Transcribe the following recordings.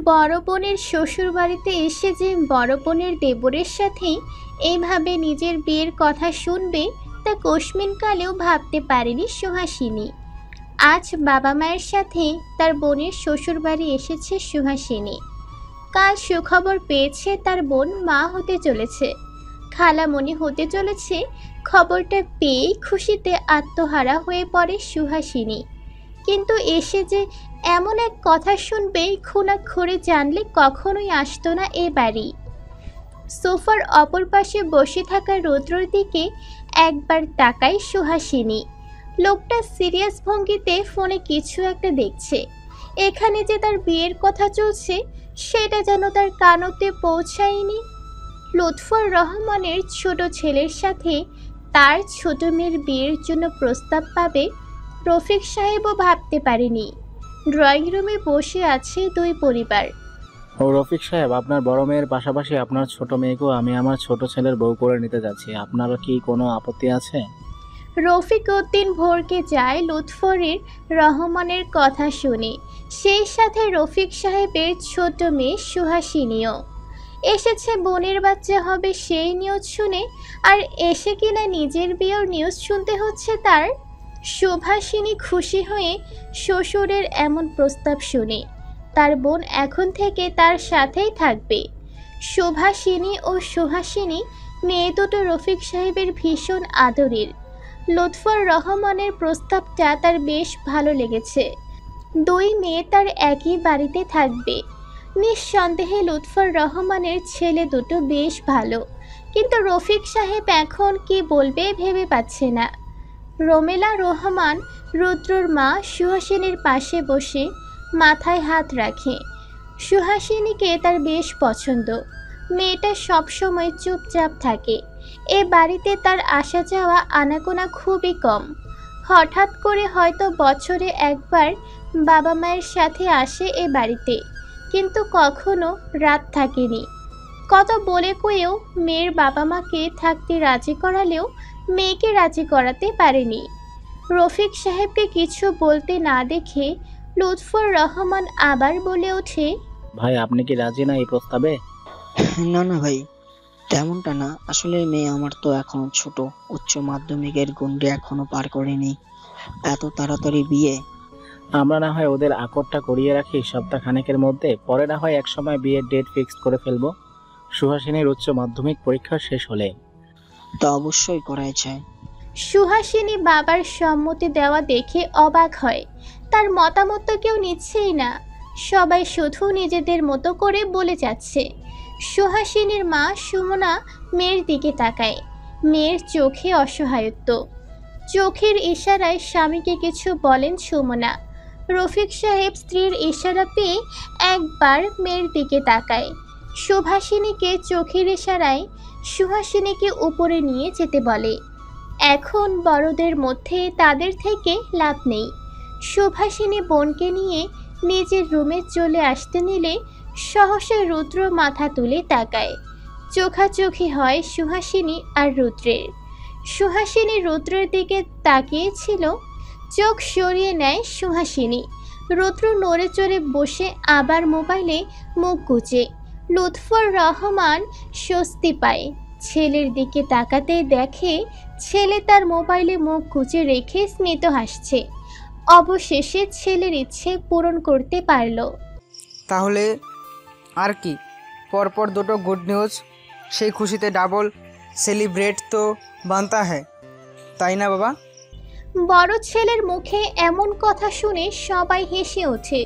বড় বোনের শ্বশুর বাড়িতে এসে যে বড় বোনের দেবরের সাথেই এইভাবে নিজের বিয়ের কথা শুনবে তা কোশমিনকালেও ভাবতে পারেনি সুহাসিনী। আজ বাবা মায়ের সাথে তার বোনের শ্বশুর বাড়ি এসেছে সুহাসিনী। কাল সুখবর পেয়েছে তার বোন মা হতে চলেছে, খালামণি হতে চলেছে। খবরটা পেয়েই খুশিতে আত্মহারা হয়ে পড়ে সুহাসিনী। কিন্তু এসে যে এমন এক কথা শুনবে খুনাক্ষরে জানলে কখনোই আসতো না এ বাড়ি। সোফার অপর পাশে বসে থাকা রৌদ্রর দিকে একবার তাকায় সুহাসিনী। লোকটা সিরিয়াস ভঙ্গিতে ফোনে কিছু একটা দেখছে। এখানে যে তার বিয়ের কথা চলছে সেটা যেন তার কানতে পৌঁছায়নি। লুৎফর রহমানের ছোট ছেলের সাথে তার ছোট মেয়ের বিয়ের জন্য প্রস্তাব পাবে রফিক সাহেবও ভাবতে পারেনি। ড্রয়িং রুমে বসে আছে দুই পরিবার। ও রফিক সাহেব, আপনার বড় মেয়ের পাশাপাশি আপনার ছোট মেয়েকেও আমি আমার ছোট ছেলের বউ করে নিতে যাচ্ছি। আপনারও কি কোনো আপত্তি আছে? রফিক উদ্দিন ভরকে যায় লুৎফরের রহমানের কথা শুনে। সেই সাথে রফিক সাহেবের ছোট মেয়ে সুহাসিনীও এসেছে। বোনের বাচ্চা হবে সেই নিউজ শুনে, আর এসে কিনা নিজের বিয়ের নিউজ শুনতে হচ্ছে তার। সুহাসিনী খুশি হয়ে শ্বশুরের এমন প্রস্তাব শুনে। তার বোন এখন থেকে তার সাথেই থাকবে। সুভাষিনী ও সুহাসিনী মেয়ে দুটো রফিক সাহেবের ভীষণ আদরের। লুৎফর রহমানের প্রস্তাবটা তার বেশ ভালো লেগেছে। দুই মেয়ে তার একই বাড়িতে থাকবে। নিঃসন্দেহে লুৎফর রহমানের ছেলে দুটো বেশ ভালো, কিন্তু রফিক সাহেব এখন কি বলবে ভেবে পাচ্ছে না। রোমেলা রহমান রুদ্রর মা সুহাসিনীর পাশে বসে মাথায় হাত রাখে। সুহাসিনীকে তার বেশ পছন্দ। মেয়েটা সবসময় চুপচাপ থাকে। এ বাড়িতে তার আসা যাওয়া আনাগোনা খুবই কম। হঠাৎ করে হয়তো বছরে একবার বাবা মায়ের সাথে আসে এ বাড়িতে, কিন্তু কখনো রাত থাকেনি। কত বলে কয়েও মেয়ের বাবা মাকে থাকতে রাজি করালেও মেয়েকে রাজি করাতে পারেনি। রফিক সাহেবকে কিছু বলতে না দেখে লুৎফর রহমান আবার বলে ওঠে, ভাই, আপনি কি রাজি না এই প্রস্তাবে? না না ভাই, তেমনটা না। আসলে মেয়ে আমার তো এখনো ছোট, উচ্চ মাধ্যমিকের গণ্ডি এখনো পার করেনি। এত তাড়াতাড়ি বিয়ে? আমরা না হয় ওদের আকরটা করিয়ে রাখি সপ্তাহখানেকের মধ্যে, পরে না হয় একসময় বিয়ের ডেট ফিক্সড করে ফেলবো সুহাসিনীর উচ্চ মাধ্যমিক পরীক্ষা শেষ হলে। তা অবশ্যই করাই চায়। সুহাসিনী বাবার সম্মতি দেওয়া দেখে অবাক হয়। তার মতামত তো কেউ নিচ্ছেই না, সবাই শুধু নিজেদের মতো করে বলে যাচ্ছে। সুহাসিনীর মা সুমনা মেয়ের দিকে তাকায়। মেয়ের চোখে অসহায়ত্ব। চোখের ইশারায় স্বামীকে কিছু বলেন সুমনা। রফিক সাহেব স্ত্রীর ইশারা পেয়ে একবার মেয়ের দিকে তাকায়। সুভাষিনীকে চোখের ইশারায় সুহাসিনীকে উপরে নিয়ে যেতে বলে। এখন বড়দের মধ্যে তাদের থেকে লাভ নেই। সুভাষিনী বোনকে নিয়ে নিজের রুমে চলে আসতে নিলে সহসা রুদ্র মাথা তুলে তাকায়। চোখাচোখি হয় সুহাসিনী আর রুদ্রের। সুহাসিনী রুদ্রের দিকে তাকিয়েছিল, চোখ সরিয়ে নেয় সুহাসিনী। রুদ্র নড়ে চড়ে বসে আবার মোবাইলে মুখ গুজে। লুৎফর রহমান স্বস্তি পায়। ছেলের দিকে তাকাতে দেখে ছেলে তার মোবাইলে মুখ গুজে রেখে স্মিত হাসছে। অবশেষে ছেলের ইচ্ছে পূরণ করতে পারল। তাহলে আর কি, পরপর দুটো গুড নিউজ, সেই খুশিতে ডাবল সেলিব্রেট তো বানতা হ্যায়, তাই না বাবা? বড় ছেলের মুখে এমন কথা শুনে সবাই হেসে ওঠে।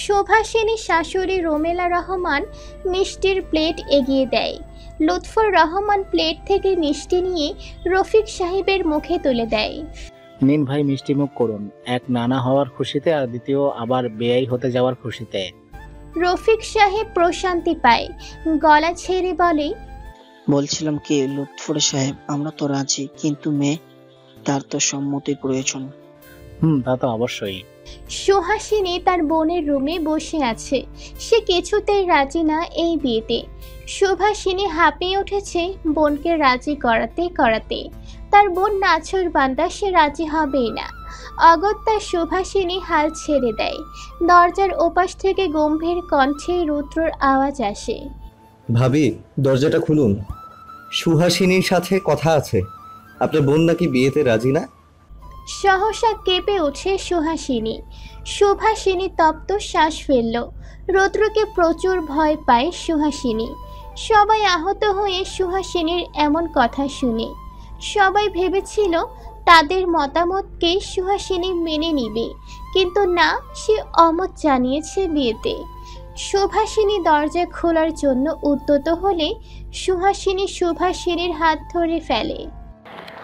সুভাষিনী শাশুড়ি রোমেলা রহমান মিষ্টির প্লেট এগিয়ে দেয়। লুৎফর রহমান প্লেট থেকে মিষ্টি নিয়ে রফিক সাহেবের মুখে তুলে দেয়। নিন ভাই, মিষ্টি মুখ করুন, এক নানা হওয়ার খুশিতে আর দ্বিতীয় আবার বেয়াই হতে যাওয়ার খুশিতে। রফিক সাহেব প্রশান্তি পায়, গলা ছেড়ে বলে, বলছিলাম কি লুৎফর সাহেব, আমরা তো রাজি, কিন্তু মেয়ে, তার তো সম্মতির প্রয়োজন। তা তো অবশ্যই। সুহাসিনী তার বোনের রুমে বসে আছে। সে কিছুতেই রাজি না এই বিয়েতে। সুভাষিনী হাঁপিয়ে উঠেছে বোনকে রাজি করাতে করাতে। তার বোন নাছর বান্দা, সে রাজি হবেই না। অগত্যা সুভাষিনী হাল ছেড়ে দেয়। দরজার ওপাশ থেকে গম্ভীর কণ্ঠে রুদ্রর আওয়াজ আসে। ভাবি, দরজাটা খুলুন। সুহাসিনীর সাথে কথা আছে। আপনার বোন নাকি বিয়েতে রাজি না? সহসা কেঁপে ওঠে সুহাসিনী। সুভাষিনী তপ্ত শ্বাস ফেলল। রুদ্রকে প্রচুর ভয় পায় সুহাসিনী। সবাই আহত হয়ে সুহাসিনীর এমন কথা শুনে। সবাই ভেবেছিল তাদের মতামতকে সুহাসিনী মেনে নিবে, কিন্তু না, সে অমত জানিয়েছে বিয়েতে। সুভাষিনী দরজা খোলার জন্য উদ্যত হলে সুভাষিনীর হাত ধরে ফেলে।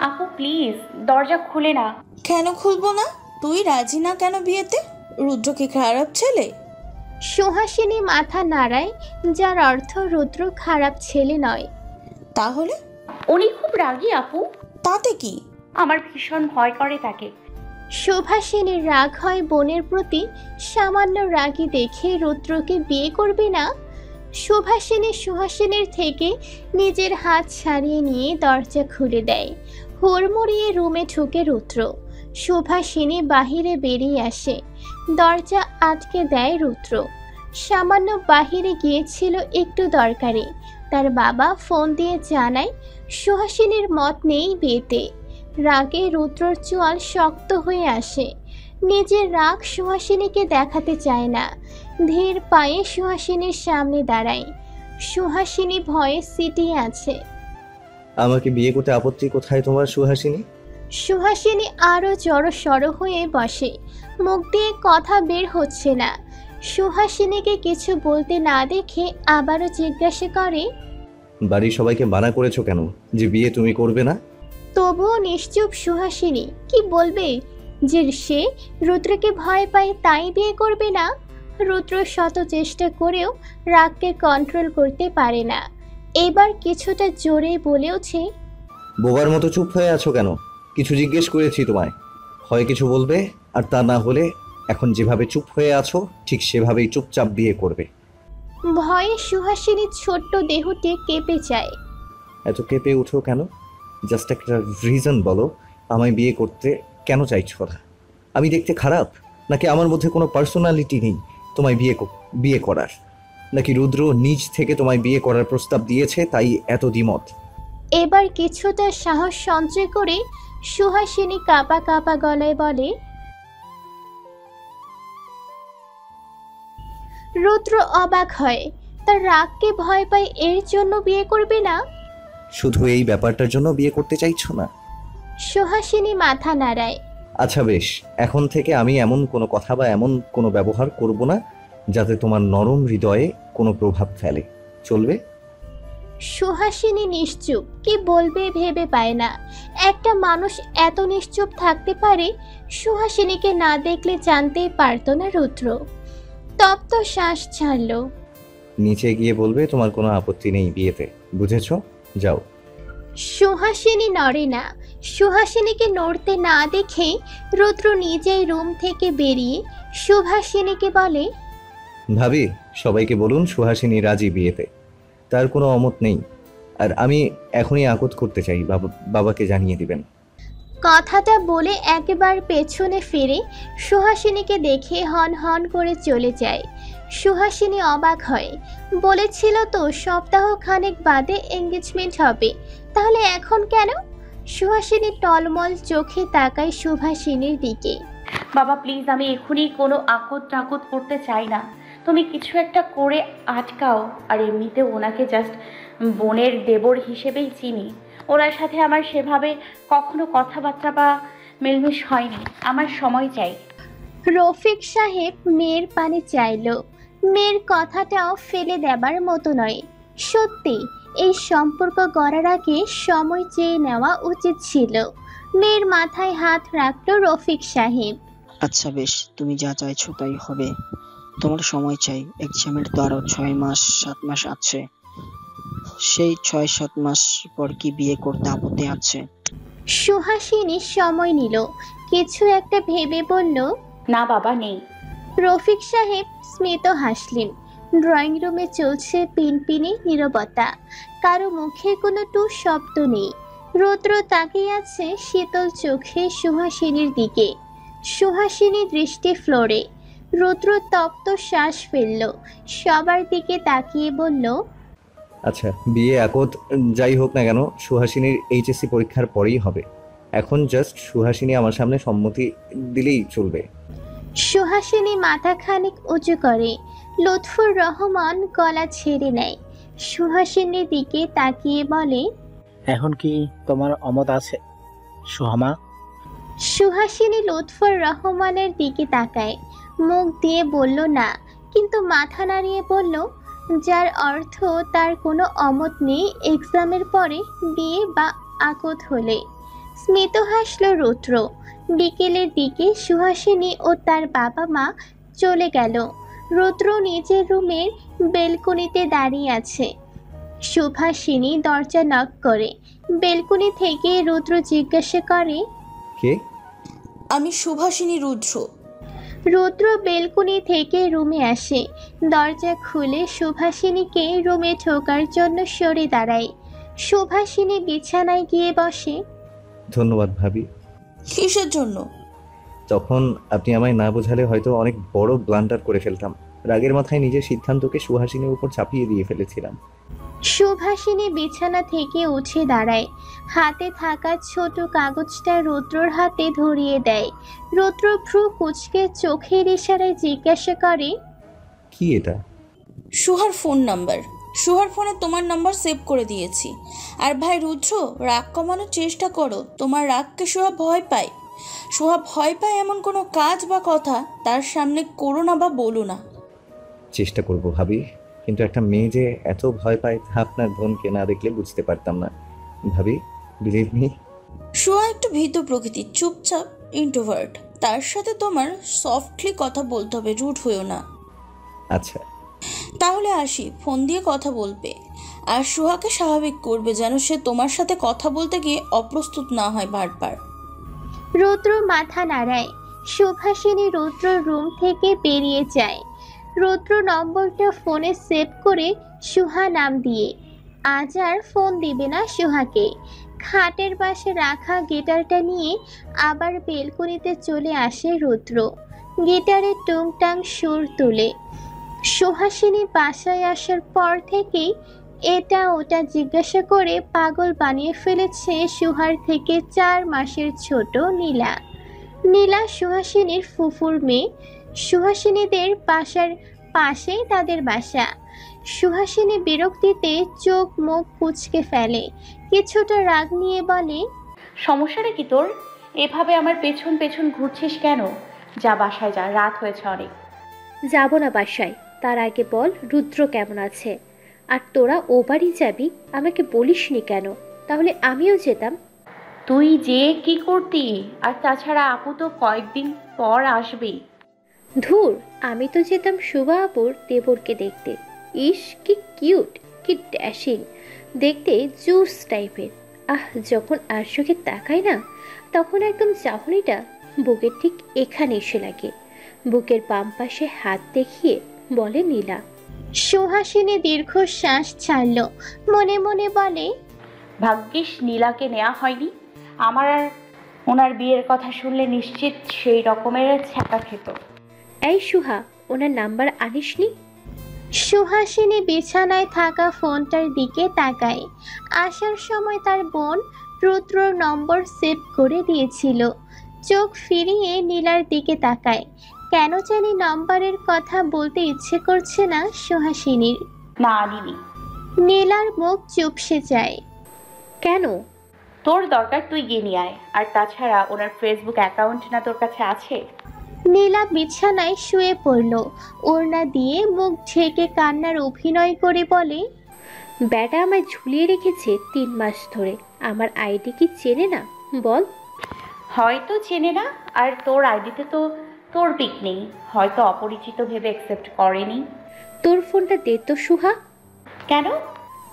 আপু প্লিজ দরজা খুলে না। কেন খুলবো না? তুই রাজি না কেন বিয়েতে? রুদ্র কি খারাপ ছেলে? সুহাসিনী মাথা নাড়ায়, যার অর্থ রুদ্র খারাপ ছেলে নয়। তাহলে? উনি খুব রাগী আপু। তাতে কি? আমার ভীষণ ভয় করে তাকে। সুভাষিনীর রাগ হয় বোনের প্রতি। সামান্য রাগী দেখে রুদ্রকে বিয়ে করবে না। সুহাসিনীর থেকে নিজের হাত ছাড়িয়ে নিয়ে দরজা খুলে দেয়। হুড়মুড়িয়ে রুমে ঢুকে রুদ্র। সুভাষিনী বাহিরে বেরিয়ে আসে। দরজা আটকে দেয় রুদ্র। সামান্য বাহিরে গিয়েছিল একটু দরকারে। তার বাবা ফোন দিয়ে জানায় সুহাসিনীর মত নেই বিয়েতে। রাগে রুদ্রর চোয়াল শক্ত হয়ে আসে। নিজের রাগ সুহাসিনীকে দেখাতে চায় না। ধীর পায়ে সুহাসিনীর সামনে দাঁড়ায়। সুহাসিনী ভয়ে সিটিয়ে আছে। আমাকে বিয়ে করতে আপত্তি কোথায় তোমার সুহাসিনী? সুহাসিনী আরো জড়সড় হয়ে বসে। মুখ দিয়ে কথা বের হচ্ছে না। সুহাসিনীকে কিছু বলতে না দেখে আবারও জিজ্ঞাসা করে, বাড়ির সবাইকে মানা করেছো কেন যে বিয়ে তুমি করবে না? তবুও নিশ্চুপ সুহাসিনী। কি বলবে? যে সে রুদ্রকে ভয় পায় তাই বিয়ে করবে না? রুদ্র শত চেষ্টা করেও রাগকে কন্ট্রোল করতে পারে না। এবার কিছুটা জোরে বলে ওঠে, বোবার মতো চুপ হয়ে আছো কেন? কিছু জিজ্ঞেস করেছি তোমায়, হয় কিছু বলবে, আর তা না হলে এখন যেভাবে চুপ হয়ে আছো ঠিক সেভাবেই চুপচাপ বিয়ে করবে। ভয়ে সুহাসিনীর ছোট্ট দেহটি কেঁপে যায়। এত কেঁপে উঠো কেন? জাস্ট একটা রিজন বলো, আমায় বিয়ে করতে কেন চাইছো না? আমি দেখতে খারাপ নাকি আমার মধ্যে কোনো পার্সোনালিটি নেই তোমায় বিয়ে করার? নাকি রুদ্র নিজ থেকে তোমায় বিয়ে করার প্রস্তাব দিয়েছে তাই এত দ্বিমত? এবার কিছুটা সাহস সঞ্চয় করে সুহাসিনী কাঁপা কাঁপা গলায় বলে, রুদ্র অবাক হয়। তার রাগকে ভয় পায়, এর জন্য বিয়ে করবে না? শুধু এই ব্যাপারটার জন্য বিয়ে করতে চাইছো না? সুহাসিনী মাথা নাড়ায়। আচ্ছা বেশ, এখন থেকে আমি এমন কোনো কথা বা এমন কোনো ব্যবহার করব না যাতে তোমার নরম হৃদয়ে কোনো প্রভাব ফেলে, চলবে? সুহাসিনী নিশ্চুপ। কি বলবে ভেবে পায় না। একটা মানুষ এত নিশ্চুপ থাকতে পারে, সুহাসিনীকে না দেখলে জানতেই পারতো না রুদ্র। তপ্ত শ্বাস ছাড়ল। নিচে গিয়ে বলবে তোমার কোনো আপত্তি নেই বিয়েতে, বুঝেছো? যাও। সুহাসিনী নড়ে না। সুহাসিনীকে নড়তে না দেখে রুদ্র নিজেই রুম থেকে বেরিয়ে সুহাসিনীকে বলে, ভাবি, সবাইকে বলুন সুহাসিনী রাজি বিয়েতে, তার কোনো অমত নেই। আর আমি এখনই আকত করতে চাই, বাবাকে জানিয়ে দিবেন। কথাটা বলে একবার পেছনে ফিরে সুহাসিনীকে দেখে হন হন করে চলে যায়। সুহাসিনী অবাক হয়। বলেছিল তো সপ্তাহ খানেক বাদে এঙ্গেজমেন্ট হবে, তাহলে এখন কেন? সুহাসিনী টলমল চোখে তাকায় সুভাষিনীর দিকে। বাবা প্লিজ, আমি এখনই কোনো আকত টাকত করতে চাই না। তুমি কিছু একটা করে আটকাও। আর এমনিতে ওনাকে জাস্ট বোনের দেবর হিসেবেই চিনি। ওনার সাথে আমার সেভাবে কখনো কথাবার্তা বা মেলমিশ হয়নি। আমার সময় চাই। রফিক সাহেব মেয়ের পানে চাইল। মেয়ের কথাটাও ফেলে দেবার মতো নয়। সত্যি এই সম্পর্ক গড়ার আগে সময় চেয়ে নেওয়া উচিত ছিল। মেয়ের মাথায় হাত রাখলো রফিক সাহেব। আচ্ছা বেশ, তুমি যা চাইছো তাই হবে। তোমার সময় চাই। এক্সামের তো আরো 6-7 মাস আছে। সেই 6-7 মাস পর কি বিয়ে করতে আপত্তি আছে? সুহাসিনী সময় নিল। কিছু একটা ভেবে বলল, না বাবা, নেই। রফিক সাহেব স্মিত হাসলেন। ড্রয়িং রুমে চলছে পিনপিনে নীরবতা। কারো মুখে কোনো টু শব্দ নেই। রুদ্র তাকিয়ে আছে শীতল চোখে সুহাসিনীর দিকে। সুহাসিনী দৃষ্টি ফ্লোরে। রুদ্র তপ্ত শ্বাস ফেলল, সবার দিকে তাকিয়ে বলল, আচ্ছা, বিয়ে আকদ যাই হোক না কেন সুহাসিনীর এইচএসসি পরীক্ষার পরেই হবে। এখন জাস্ট সুহাসিনী আমার সামনে সম্মতি দিলেই চলবে। সুহাসিনী মাথা খানিক উঁচু করে। লুৎফর রহমান গলা ছেড়ে নেয়, সুহাসিনীর দিকে তাকিয়ে বলে, এখন কি তোমার অমত আছে সুহামা? সুহাসিনী লুৎফর রহমানের দিকে তাকায়, মুখ দিয়ে বলল না, কিন্তু মাথা নাড়িয়ে বলল, যার অর্থ তার কোনো অমত নেই এক্সামের পরে বিয়ে বা আকদ হলে। স্মিত হাসল রুদ্র। বিকেলের দিকে সুহাসিনী ও তার বাবা মা চলে গেল। রুদ্র নিজের রুমের বেলকনিতে দাঁড়িয়ে আছে। সুভাষিনী দরজা নক করে। বেলকনি থেকে রুদ্র জিজ্ঞাসা করে, কে? আমি সুভাষিনী রুদ্র। রুদ্র বেলকনি থেকে রুমে আসে। দরজা খুলে সুভাষিনীকে রুমে ঢোকার জন্য সরে দাঁড়ায়। সুভাষিনী বিছানায় গিয়ে বসে। ধন্যবাদ ভাবি। কিসের জন্য? তখন আপনি আমায় না বোঝালে হয়তো অনেক বড় ব্লান্ডার করে ফেলতাম। রাগের মাথায় নিজের সিদ্ধান্তকে সুহাসিনীর উপর চাপিয়ে দিয়ে ফেলেছিলাম। সুভাষিনী বিছানা থেকে উঠে দাঁড়ায়, হাতে থাকা ছোট কাগজটা রুদ্রর হাতে ধরিয়ে দেয়। রুদ্র ভ্রু কুঁচকে চোখের ইশারায় জিজ্ঞাসা করে, কি এটা? সুহার ফোন নাম্বার। সুহার ফোনে তোমার নাম্বার সেভ করে দিয়েছি। আর ভাই রুদ্র, রাগ কমানোর চেষ্টা করো। তোমার রাগকে সুহা ভয় পায়। সুহা ভয় পায় এমন কোনো কাজ বা কথা তার সামনে করো না বা বলো না। চেষ্টা করব ভাবি, কিন্তু একটা মেয়ে যে এত ভয় পায় তা আপনার বোনকে না দেখলে বুঝতে পারতাম না। ভাবি, বিলিভ মি। সুহা একটু ভীত প্রকৃতির, চুপচাপ, ইন্ট্রোভার্ট। তার সাথে তোমার সফটলি কথা বলতে হবে, রুড হয়েও না। আচ্ছা, তাহলে আসি, ফোন দিয়ে কথা বলবে। আর সুহাকে স্বাভাবিক করবে, যেন সে তোমার সাথে কথা বলতে গিয়ে অপ্রস্তুত না হয় বারবার। রুদ্র মাথা নাড়ায়। সুভাষিনী রুদ্র রুম থেকে বেরিয়ে যায়। রুদ্র নম্বরটা ফোনে সেভ করে সুহা নাম দিয়ে আজ আর ফোন দিবে না সুহাকে। খাটের পাশে রাখা গিটারটা নিয়ে আবার বেলকনিতে চলে আসে রুদ্র। গিটারে টুংটাং সুর তুলে। সুহাসিনী বাসায় আসার পর থেকেই এটা ওটা জিজ্ঞাসা করে পাগল বানিয়ে ফেলেছে সুহার থেকে 4 মাসের ছোট নীলা। নীলা সুহাসিনীর ফুফুর মেয়ে। সুহাসিনীদের বাসার পাশেই তাদের বাসা। সুহাসিনী বিরক্তিতে চোখ মুখ কুঁচকে ফেলে, কিছুটা রাগ নিয়ে বলে, সমস্যাটা কি তোর? এভাবে আমার পেছন পেছন ঘুরছিস কেন? যা বাসায় যা, রাত হয়েছে অনেক। যাব না বাসায়, তার আগে বল রুদ্র কেমন আছে। আর তোরা ও বাড়ি যাবি, আমাকে বলিসনি কেন? তাহলে আমিও যেতাম। তুই যে কি করতি? আর তাছাড়া আপু তো কয়েকদিন পর আসবেই। ধুর, আমি তো যেতাম শুভা আপুর দেবরকে দেখতে। ইস কি কিউট, কি ড্যাশিং, দেখতে জুস টাইপের। যখন আর চোখে তাকাই না, তখন একদম চাহনিটা বুকের ঠিক এখানে এসে লাগে। বুকের বাম পাশে হাত দেখিয়ে বলে নীলা। সুহাসিনী দীর্ঘশ্বাস ছাড়ল, মনে মনে বলে, ভাগ্যিস নীলাকে নেওয়া হয়নি। আমার আর ওনার বিয়ের কথা শুনলে নিশ্চিত সেই রকমের ছ্যাঁকা খেত। এই সুহা, ওনার নাম্বার আনিসনি? সুহাসিনী বিছানায় থাকা ফোনটার দিকে তাকায়। আসার সময় তার বোন রুদ্রর নম্বর সেভ করে দিয়েছিল। চোখ ফিরিয়ে নীলার দিকে তাকায়। কেন জানি নম্বরের কথা বলতে ইচ্ছে করছে না সুহাসিনীর। না আনিনি। নীলার মুখ চুপসে যায়। কেন? তোর দরকার তুই গিয়ে নিয়ে আয়। আর তাছাড়া ওনার ফেসবুক অ্যাকাউন্ট না তোর কাছে আছে? নীলা বিছানায় শুয়ে পড়ল, ওড়না দিয়ে মুখ ঢেকে কান্নার অভিনয় করে বলে, ব্যাটা আমায় ঝুলিয়ে রেখেছে 3 মাস ধরে। আমার আইডি কি চেনে না বল? হয়তো চেনে না, আর তোর আইডিতে তো তোর পিক নেই। হয়তো অপরিচিত ভেবে অ্যাকসেপ্ট করেনি। তোর ফোনটা দে তো সুহা। কেন?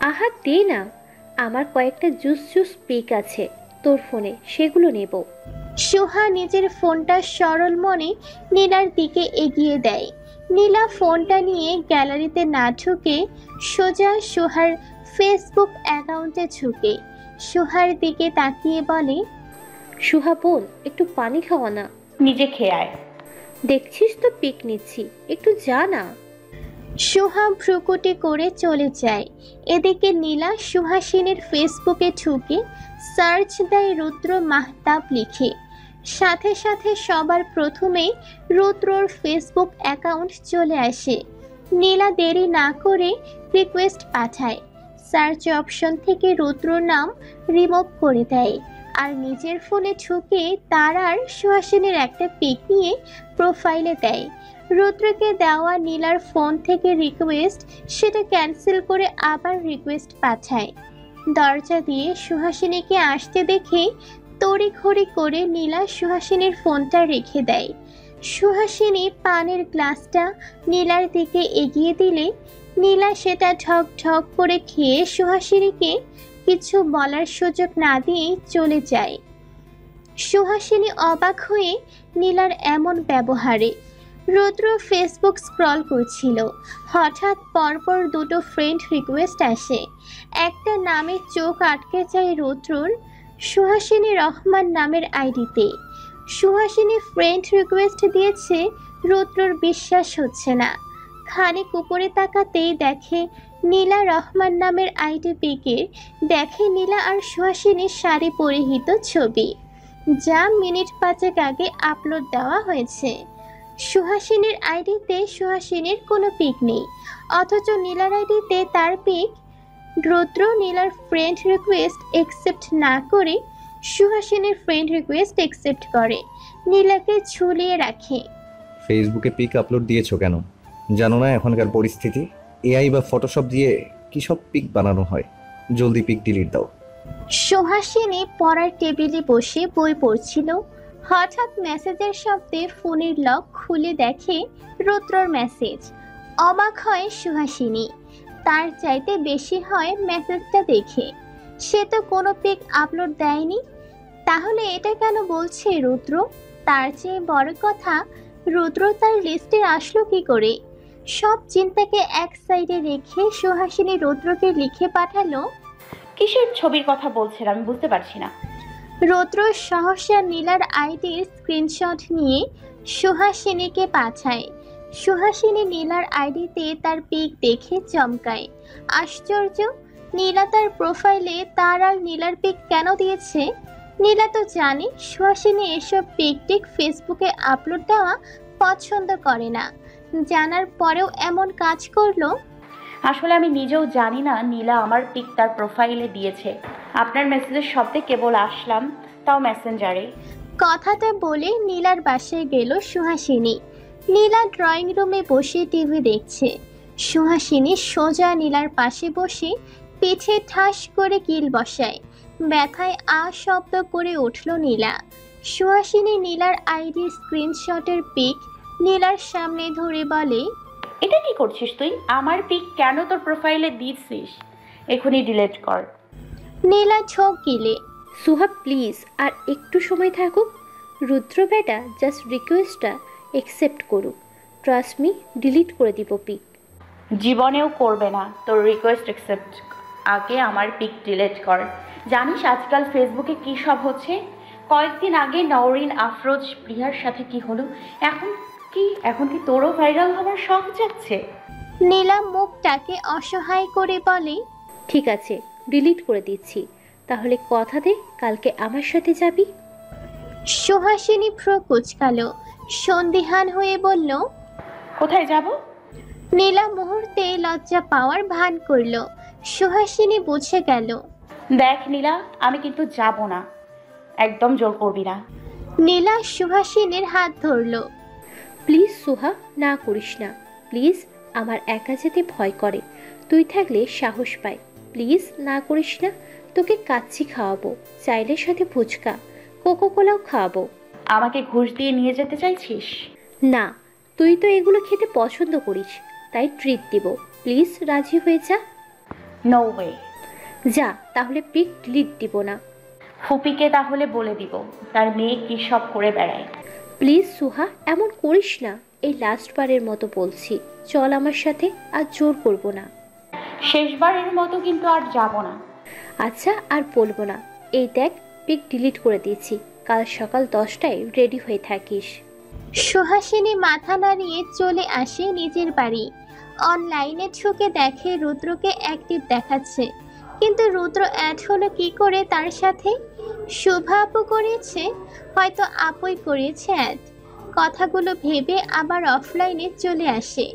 আহা দে না, আমার কয়েকটা জুস পিক আছে তোর ফোনে, সেগুলো নেব। সুহা নিজের ফোনটা সরল মনে নীলার দিকে এগিয়ে দেয়। নীলা ফোনটা নিয়ে গ্যালারিতে না ঢুকে সোজা সুহার ফেসবুক অ্যাকাউন্টে ঝুঁকে সুহার দিকে তাকিয়ে বলে, সুহা বোন, একটু পানি খাওয়া না। নিজে খেয়ে আয়। দেখছিস তো পিক নিচ্ছি, একটু যা না। সুহা ভ্রুকুটি করে চলে যায়। এদিকে নীলা সুহাসিনীর ফেসবুকে ঢুকে সার্চ দেয় রুদ্র মাহতাব লিখে। সাথে সাথে সবার প্রথমেই রুদ্রর ফেসবুক অ্যাকাউন্ট চলে আসে। নীলা দেরি না করে রিকোয়েস্ট পাঠায়। সার্চ অপশন থেকে রুদ্রর নাম রিমুভ করে দেয় আর নিজের ফোনে ঢুকে তার আর সুহাসিনীর একটা পিক নিয়ে প্রোফাইলে দেয়। রুদ্রকে দেওয়া নীলার ফোন থেকে রিকোয়েস্ট সেটা ক্যান্সেল করে আবার রিকোয়েস্ট পাঠায়। দরজা দিয়ে সুহাসিনীকে আসতে দেখে তড়িঘড়ি করে নীলা সুহাসিনীর ফোনটা রেখে দেয়। সুহাসিনী পানের গ্লাসটা নীলার দিকে এগিয়ে দিলে নীলা সেটা ঢক ঢক করে খেয়ে সুহাসিনীকে কিছু বলার সুযোগ না দিয়ে চলে যায়। সুহাসিনী অবাক হয়ে নীলার এমন ব্যবহারে। রুদ্র ফেসবুক স্ক্রল করছিল। হঠাৎ পরপর দুটো ফ্রেন্ড রিকোয়েস্ট আসে। একটা নামে চোখ আটকে যায় রুদ্রর, সুহাসিনী রহমান নামের আইডিতে। সুহাসিনী ফ্রেন্ড রিকোয়েস্ট দিয়েছে, রুদ্রর বিশ্বাস হচ্ছে না। খানিক উপরে তাকাতেই দেখে নীলা রহমান নামের আইডি পিকে দেখে নীলা আর সুহাসিনীর শাড়ি পরিহিত ছবি, যা মিনিট 5 আগে আপলোড দেওয়া হয়েছে। সুহাসিনীর আইডিতে সুহাসিনীর কোনো পিক নেই, অথচ নীলার আইডিতে তার পিক। রুদ্র নীলার ফ্রেন্ড রিকোয়েস্ট একসেপ্ট না করে সুহাসিনীর ফ্রেন্ড রিকোয়েস্ট একসেপ্ট করে, নীলাকে ঝুলিয়ে রাখে। ফেসবুকে পিক আপলোড দিয়েছো কেন? জানো না এখনকার পরিস্থিতি? এআই বা ফটোশপ দিয়ে কি সব পিক বানানো হয়? জলদি পিক ডিলিট দাও। সুহাসিনী পড়ার টেবিলে বসে বই পড়ছিল। হঠাৎ মেসেজের শব্দে ফোনের লক খুলে দেখে রুদ্রর মেসেজ। অবাক হয় সুহাসিনী। তার চাইতে বেশি হয় মেসেজটা দেখে। সে তো কোনো পিক আপলোড দেয়নি, তাহলে এটা কেন বলছে রুদ্র? তার চেয়ে বড় কথা, রুদ্র তার লিস্টে আসলো কি করে? সব চিন্তাকে এক সাইডে রেখে সুহাসিনী রুদ্রকে লিখে পাঠালো, কিসের ছবির কথা বলছেন আমি বুঝতে পারছি না। রুদ্র সহসা নীলার আইডির স্ক্রিনশট নিয়ে সুহাসিনীকে পাঠায়। সুহাসিনী নীলার আইডিতে তার পিক দেখে চমকায়। আশ্চর্য, নীলা তার প্রোফাইলে তার আর নীলার পিক কেন দিয়েছে? নীলা তো জানে সুহাসিনী এসব পিক টিক ফেসবুকে আপলোড দেওয়া পছন্দ করে না। জানার পরেও এমন কাজ করলো। আসলে আমি নিজেও জানি না নীলা আমার পিক তার প্রোফাইলে দিয়েছে। আপনার মেসেজের শব্দে কেবল আসলাম, তাও মেসেঞ্জারে। কথাটা বলে নীলার বাসায় গেল সুহাসিনী। নীলা ড্রয়িং রুমে বসে টিভি দেখছে। সুহাসিনী সোজা নীলার পাশে বসে পিঠে ঠাস করে কিল বসায়। ব্যথায় আ শব্দ করে উঠল নীলা। সুহাসিনী নীলার আইডি স্ক্রিনশটের পিক নীলার সামনে ধরে বলে, এটা কি করছিস তুই? আমার পিক কেন তোর প্রোফাইলে দিচ্ছিস? এখনই ডিলিট কর। নীলা ঝোঁক গিলে, সুহা প্লিজ আর একটু সময় থাকুক। রুদ্র বেটা জাস্ট রিকোয়েস্টটা একসেপ্ট করুক, ট্রাস্ট মি, ডিলিট করে দিব পিক। জীবনেও করবে না তোর রিকোয়েস্ট অ্যাকসেপ্ট, আগে আমার পিক ডিলিট কর। জানিস আজকাল ফেসবুকে কী সব হচ্ছে? কয়েকদিন আগে নওরিন আফরোজ প্রিয়ার সাথে কি হলো, এখন কি তোরও ভাইরাল হওয়ার শখ যাচ্ছে? নীলা মুখটাকে অসহায় করে বলে, ঠিক আছে ডিলিট করে দিচ্ছি, তাহলে কথা দে কালকে আমার সাথে যাবি। সুহাসিনী ভ্রু কুঁচকালো, সন্দিহান হয়ে বলল, কোথায় যাব? নীলা মুহূর্তে লজ্জা পাওয়ার ভান করল। সুহাসিনী বুঝে গেল। দেখ নীলা, আমি কিন্তু যাব না, একদম জোর করবি না। নীলা সুহাসিনীর হাত ধরল। প্লিজ সুহা, না করিস না প্লিজ, আমার একা যেতে ভয় করে, তুই থাকলে সাহস পাই। প্লিজ না করিস না, তোকে কাচ্চি খাওয়াবো, চাইলে সাথে ফুচকা কোকো কোলাও খাওয়াবো। আমাকে ঘুষ দিয়ে নিয়ে যেতে চাইছিস? না, তুই তো এগুলো খেতে পছন্দ করিস, তাই ট্রিট দিব, প্লিজ রাজি হয়ে যা। No way. যা, তাহলে পিক ডিলিট দিব না। ফুপিকে তাহলে বলে দিব তার মেয়ে কী সব করে বেড়ায়। প্লিজ সুহা, এমন করিস না, এই লাস্টবারের মতো বলছি, চল আমার সাথে, আর জোর করব না। শেষবারের মতো কিন্তু আর যাব না। আচ্ছা আর বলবো না, এই দেখ পিক ডিলিট করে দিয়েছি, কাল সকাল 10টায় রেডি হয়ে থাকিস। সুহাসিনী মাথা নাড়িয়ে চলে আসে নিজের বাড়ি। অনলাইনে ঢুকে দেখে রুদ্রকে অ্যাক্টিভ দেখাচ্ছে, কিন্তু রুদ্র অ্যাড হলো কি করে তার সাথে? শুভা আপু করিয়েছে, হয়তো আপুই করিয়েছে অ্যাড। কথাগুলো ভেবে আবার অফলাইনে চলে আসে।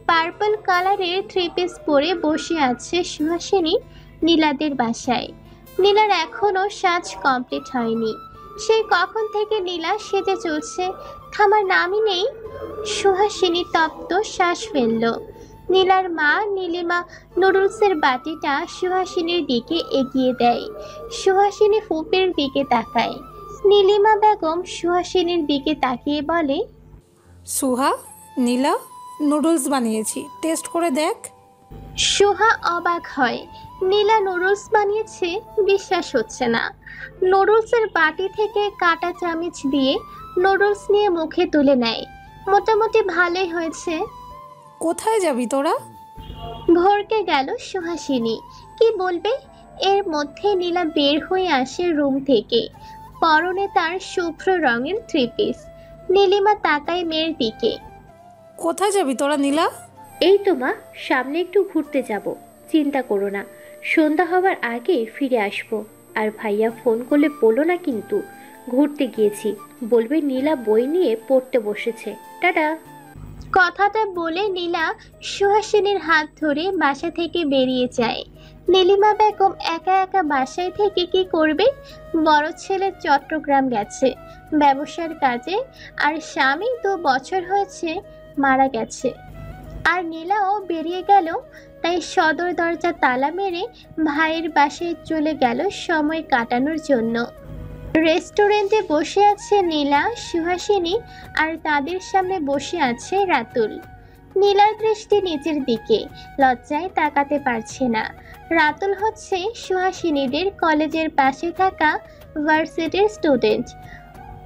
পার্পল কালারের 3 পিস পরে বসে আছে সুহাসিনী নীলাদের বাসায়। নীলার এখনো সাজ কমপ্লিট হয়নি। সেই কখন থেকে নীলা সেজে চলছে, থামার নামই নেই। সুহাসিনী তপ্ত শ্বাস ফেলল। নীলার মা নীলিমা নুডলসের বাটিটা সুহাসিনীর দিকে এগিয়ে দেয়। সুহাসিনী ফুপের দিকে তাকায়। নীলিমা বেগম সুহাসিনীর দিকে তাকিয়ে বলে, সুহা, নীলা, নুডলস বানিয়েছি, টেস্ট করে দেখ। সুহা অবাক হয়। নীলা নুডলস বানিয়েছে, বিশ্বাস হচ্ছে না। নুডলসের বাটি থেকে কাটা চামচ দিয়ে নুডলস নিয়ে মুখে তুলে নেয়। মোটামুটি ভালোই হয়েছে। কোথায় যাবি তোরা? ভরকে গেল সুহাসিনী। কি বলবে? এর মধ্যে নীলা বের হয়ে আসে রুম থেকে। পরনে তার শুভ্র রঙের 3 পিস। নীলিমা তাকায় মেয়ের দিকে। কোথায় যাবি তোরা নীলা? এই তো মা, সামনে একটু ঘুরতে যাব, চিন্তা করো না, সন্ধ্যা হওয়ার আগে ফিরে আসবো। আর ভাইয়া ফোন করলে বলো না কিন্তু ঘুরতে গিয়েছি, বলবে নীলা বই নিয়ে পড়তে বসেছে। টাটা। কথাটা বলে নীলা সুহাসিনীর হাত ধরে বাসা থেকে বেরিয়ে যায়। নীলিমা বেগম একা একা বাসায় থেকে কি করবে? বড় ছেলে চট্টগ্রাম গেছে ব্যবসার কাজে, আর স্বামী 2 বছর হয়েছে মারা গেছে। আর নীলাও বেরিয়ে গেল, তাই সদর দরজা তালা মেরে ভাইয়ের বাসায় চলে গেল সময় কাটানোর জন্য। রেস্টুরেন্টে বসে আছে নীলা, সুহাসিনী আর তাদের সামনে বসে আছে রাতুল। নীলার দৃষ্টি নিচের দিকে, লজ্জায় তাকাতে পারছে না। রাতুল হচ্ছে সুহাসিনীদের কলেজের পাশে থাকা ভার্সিটির স্টুডেন্ট।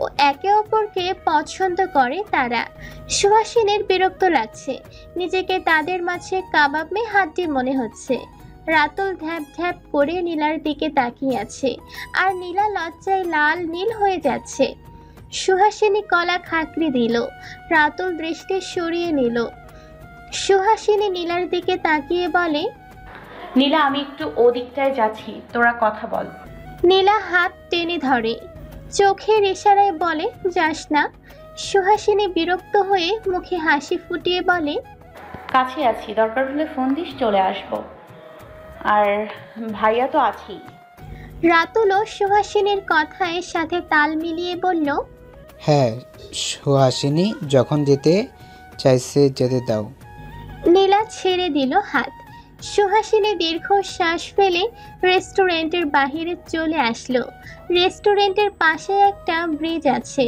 ও একে অপরকে পছন্দ করে তারা। সুহাসিনীর বিরক্ত লাগছে, নিজেকে তাদের মাঝে কাবাব মে হাড্ডি মনে হচ্ছে। রাতুল ধ্যাপ ধ্যাপ করে নীলার দিকে তাকিয়ে আছে, আর নীলা লজ্জায় লাল নীল হয়ে যাচ্ছে। সুহাসিনী কলা খাকরি দিল, রাতুল দৃষ্টি সরিয়ে নিল। সুহাসিনী নীলার দিকে তাকিয়ে বলে, নীলা, আমি একটু ওদিকটায় যাচ্ছি, তোরা কথা বল। নীলা হাত টেনে ধরে, চোখের ইশারায় বলে, যাস না। সুহাসিনী বিরক্ত হয়ে মুখে হাসি ফুটিয়ে বলে, কাছে আছি, দরকার হলে ফোন দিস, চলে আসবো। আর ভাইয়া তো আছেই। রাতুলও সুহাসিনীর কথায় সাথে তাল মিলিয়ে বলল, হ্যাঁ, সুহাসিনী যখন যেতে চাইছে যেতে দাও। নীলা ছেড়ে দিল হাত। সুহাসিনী দীর্ঘশ্বাস ফেলে রেস্টুরেন্টের বাহিরে চলে আসলো। রেস্টুরেন্টের পাশে একটা ব্রিজ আছে,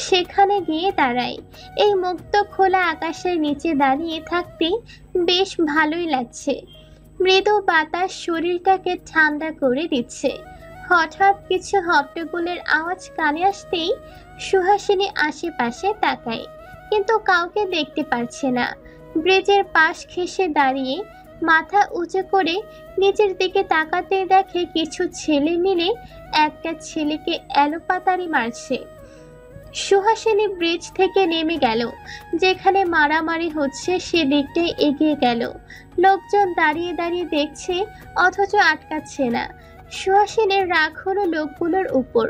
সেখানে গিয়ে দাঁড়ায়। এই মুক্ত খোলা আকাশের নিচে দাঁড়িয়ে থাকতে বেশ ভালোই লাগছে। মৃদু বাতাস শরীরটাকে ঠান্ডা করে দিচ্ছে। হঠাৎ কিছু হট্টগোলের আওয়াজ কানে আসতেই সুহাসিনী আশেপাশে তাকায়, কিন্তু কাউকে দেখতে পারছে না। ব্রিজের পাশ ঘেঁষে দাঁড়িয়ে মাথা উঁচু করে নিচের দিকে তাকাতে দেখে কিছু ছেলে মিলে একটা ছেলেকে এলোপাতাড়ি মারছে। সুহাসিনী ব্রিজ থেকে নেমে গেল, যেখানে মারামারি হচ্ছে সেদিকটায় এগিয়ে গেল। লোকজন দাঁড়িয়ে দাঁড়িয়ে দেখছে, অথচ আটকাচ্ছে না। সুহাসিনীর রাগ হলো লোকগুলোর উপর।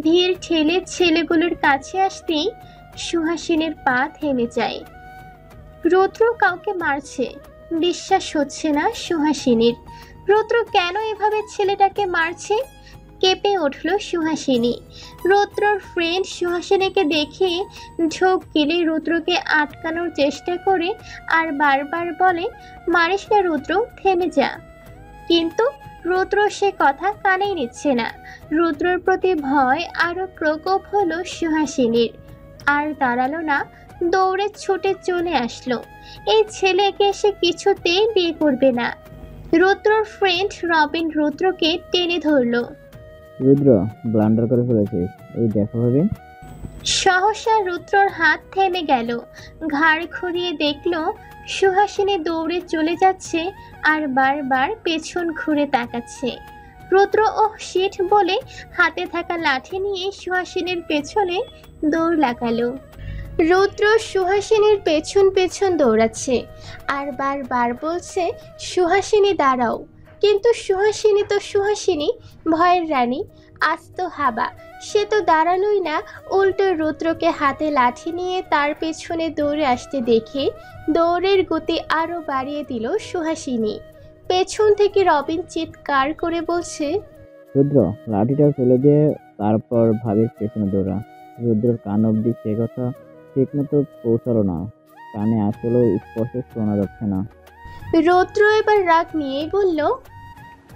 ভিড় ঠেলে ছেলেগুলোর কাছে আসতেই সুহাসিনীর পা থেমে যায়। রুদ্র কাউকে মারছে, বিশ্বাস হচ্ছে না সুহাসিনীর। রুদ্র কেন এভাবে ছেলেটাকে মারছে? কেঁপে উঠল সুহাসিনী। রুদ্রর ফ্রেন্ড সুহাসিনীকে দেখে ঝোঁক গিলে রুদ্রকে আটকানোর চেষ্টা করে, আর বারবার বলে, মারিস না রুদ্র, থেমে যা। কিন্তু রুদ্র সে কথা কানেই নিচ্ছে না। রুদ্রর প্রতি ভয় আরো প্রকোপ হলো সুহাসিনীর। আর দাঁড়ালো না, দৌড়ে ছুটে চলে আসলো। এই ছেলেকে সে কিছুতেই বিয়ে করবে না। রুদ্রর ফ্রেন্ড রবিন রুদ্রকে টেনে ধরলো। রুদ্র, ব্লান্ডার করে ফেলেছিস, এই দেখো ভাবে। সহসা রুদ্রর হাত থেমে গেল। ঘাড় ঘুরিয়ে দেখলো সুহাসিনী দৌড়ে চলে যাচ্ছে, আর বারবার পেছন ঘুরে তাকাচ্ছে। রুদ্র ও শিট বলে হাতে থাকা লাঠি নিয়ে সুহাসিনীর পেছনে দৌড় লাগালো। রুদ্র সুহাসিনীর পেছন পেছন দৌড়াচ্ছে আর বারবার বলছে, সুহাসিনী দাঁড়াও। কিন্তু সুহাসিনী তো সুহাসিনী, ভয়ের রানী, আস্ত হাবা, সে তো দাঁড়ালোই না, উল্টো রুদ্রকে হাতে লাঠি নিয়ে তার পেছনে দৌড়ে আসতে দেখে দৌড়ের গতি আরও বাড়িয়ে দিল সুহাসিনী। পেছন থেকে রবিন চিৎকার করে বলছে, রুদ্র লাঠিটা ফেলে দিয়ে তারপর ভাবির পেছনে দৌড়া। রুদ্রর কান অব্দি সে কথা ঠিক মতো পৌঁছালো না, কানে আসলেও স্পষ্ট শোনা যাচ্ছে না। রুদ্র এবার রাগ নিয়ে বলল,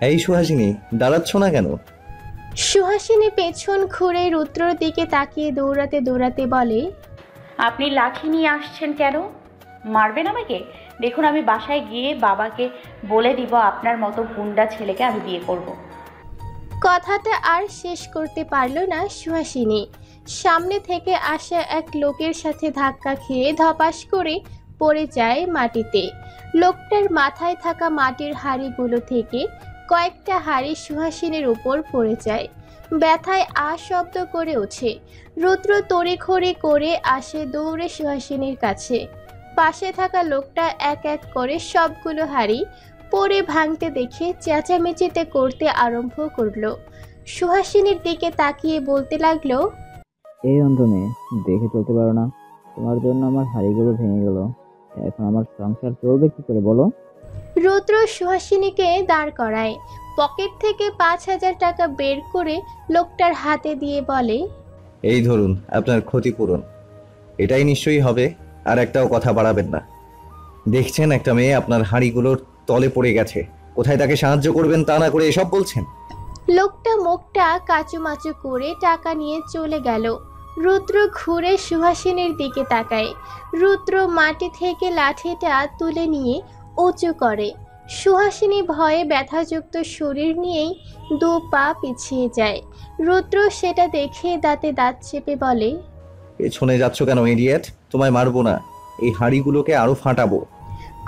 এই সুহাসিনী, দাঁড়াচ্ছ না কেন? সুহাসিনী পেছন ঘুরে রুদ্রর দিকে তাকিয়ে দৌড়াতে দৌড়াতে বলে, আপনি লাঠি নিয়ে আসছেন কেন? মারবেন আমাকে? দেখুন, আমি বাসায় গিয়ে বাবাকে বলে দিব আপনার মতো গুন্ডা ছেলেকে আমি বিয়ে করব। কথাটা আর শেষ করতে পারল না সুহাসিনী। সামনে থেকে আসা এক লোকের সাথে ধাক্কা খেয়ে ধপাস করে পড়ে যায় মাটিতে। লোকটার মাথায় থাকা মাটির হাঁড়িগুলো থেকে কয়েকটা হাঁড়ি সুহাসিনীর উপর পড়ে যায়। ব্যথায় শব্দ করে ওঠে। রুদ্র তড়িঘড়ি করে আসে দৌড়ে সুহাসিনীর কাছে। পাশে থাকা লোকটা এক এক করে সবগুলো হাঁড়ি পড়ে ভাঙতে দেখে চেঁচামেচিতে করতে আরম্ভ করলো। সুহাসিনীর দিকে তাকিয়ে বলতে লাগলো, এই অন্ধ মেয়ে, দেখে চলতে পারো না? তোমার জন্য আমার হাড়িগুলো ভেঙে গেল, এখন আমার সংসার চলবে কি করে বলো? রুদ্র সুহাসিনীকে দাঁড় করায়, পকেট থেকে 5,000 টাকা বের করে লোকটার হাতে দিয়ে বলে, এই ধরুন আপনার ক্ষতিপূরণ, এটাই নিশ্চয়ই হবে, আর একটাও কথা বাড়াবেন না। দেখছেন একটা মেয়ে আপনার হাঁড়িগুলোর তলে পড়ে গেছে, কোথায় তাকে সাহায্য করবেন তা না করে এসব বলছেন। লোকটা মুখটা কাচুমাচু করে টাকা নিয়ে চলে গেল। রুদ্র ঘুরে সুহাসিনীর দিকে তাকায়। রুদ্র মাটি থেকে লাঠিটা তুলে নিয়ে উঁচু করে। সুহাসিনী ভয়ে ব্যথাযুক্ত শরীর নিয়েই 2 পা পিছিয়ে যায়। রুদ্র সেটা দেখে দাঁতে দাঁত চেপে বলে, পেছনে যাচ্ছ কেন ইডিয়েট? তোমায় মারবো না, এই হাঁড়িগুলোকে আরো ফাটাবো।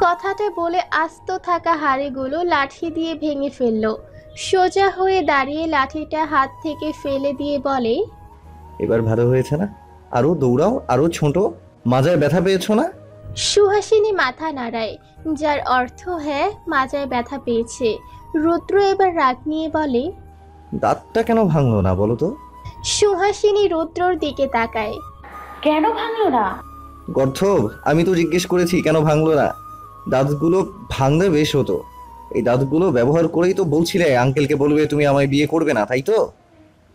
কথাটা বলে আস্ত থাকা হাঁড়িগুলো লাঠি দিয়ে ভেঙে ফেলল। সোজা হয়ে দাঁড়িয়ে লাঠিটা হাত থেকে ফেলে দিয়ে বলে, এবার ভালো হয়েছে না? আরো দৌড়াও, আরো ছোট। মাজায় ব্যথা পেয়েছো না? সুহাসিনী মাথা নাড়ায়, যার অর্থ হ্যাঁ, মাজায় ব্যথা পেয়েছে। রুদ্র এবার রাগ নিয়ে বলে, দাঁতটা কেন ভাঙলো না বলো তো? সুহাসিনী রুদ্রর দিকে তাকায়। কেন ভাঙলো না? গর্ধব, আমি তো জিজ্ঞেস করেছি কেন ভাঙলো না। দাঁতগুলো ভাঙলে বেশ হতো। এই দাঁতগুলো ব্যবহার করেই তো বলছিলে আঙ্কেলকে বলবে তুমি আমায় বিয়ে করবে না, তাই তো?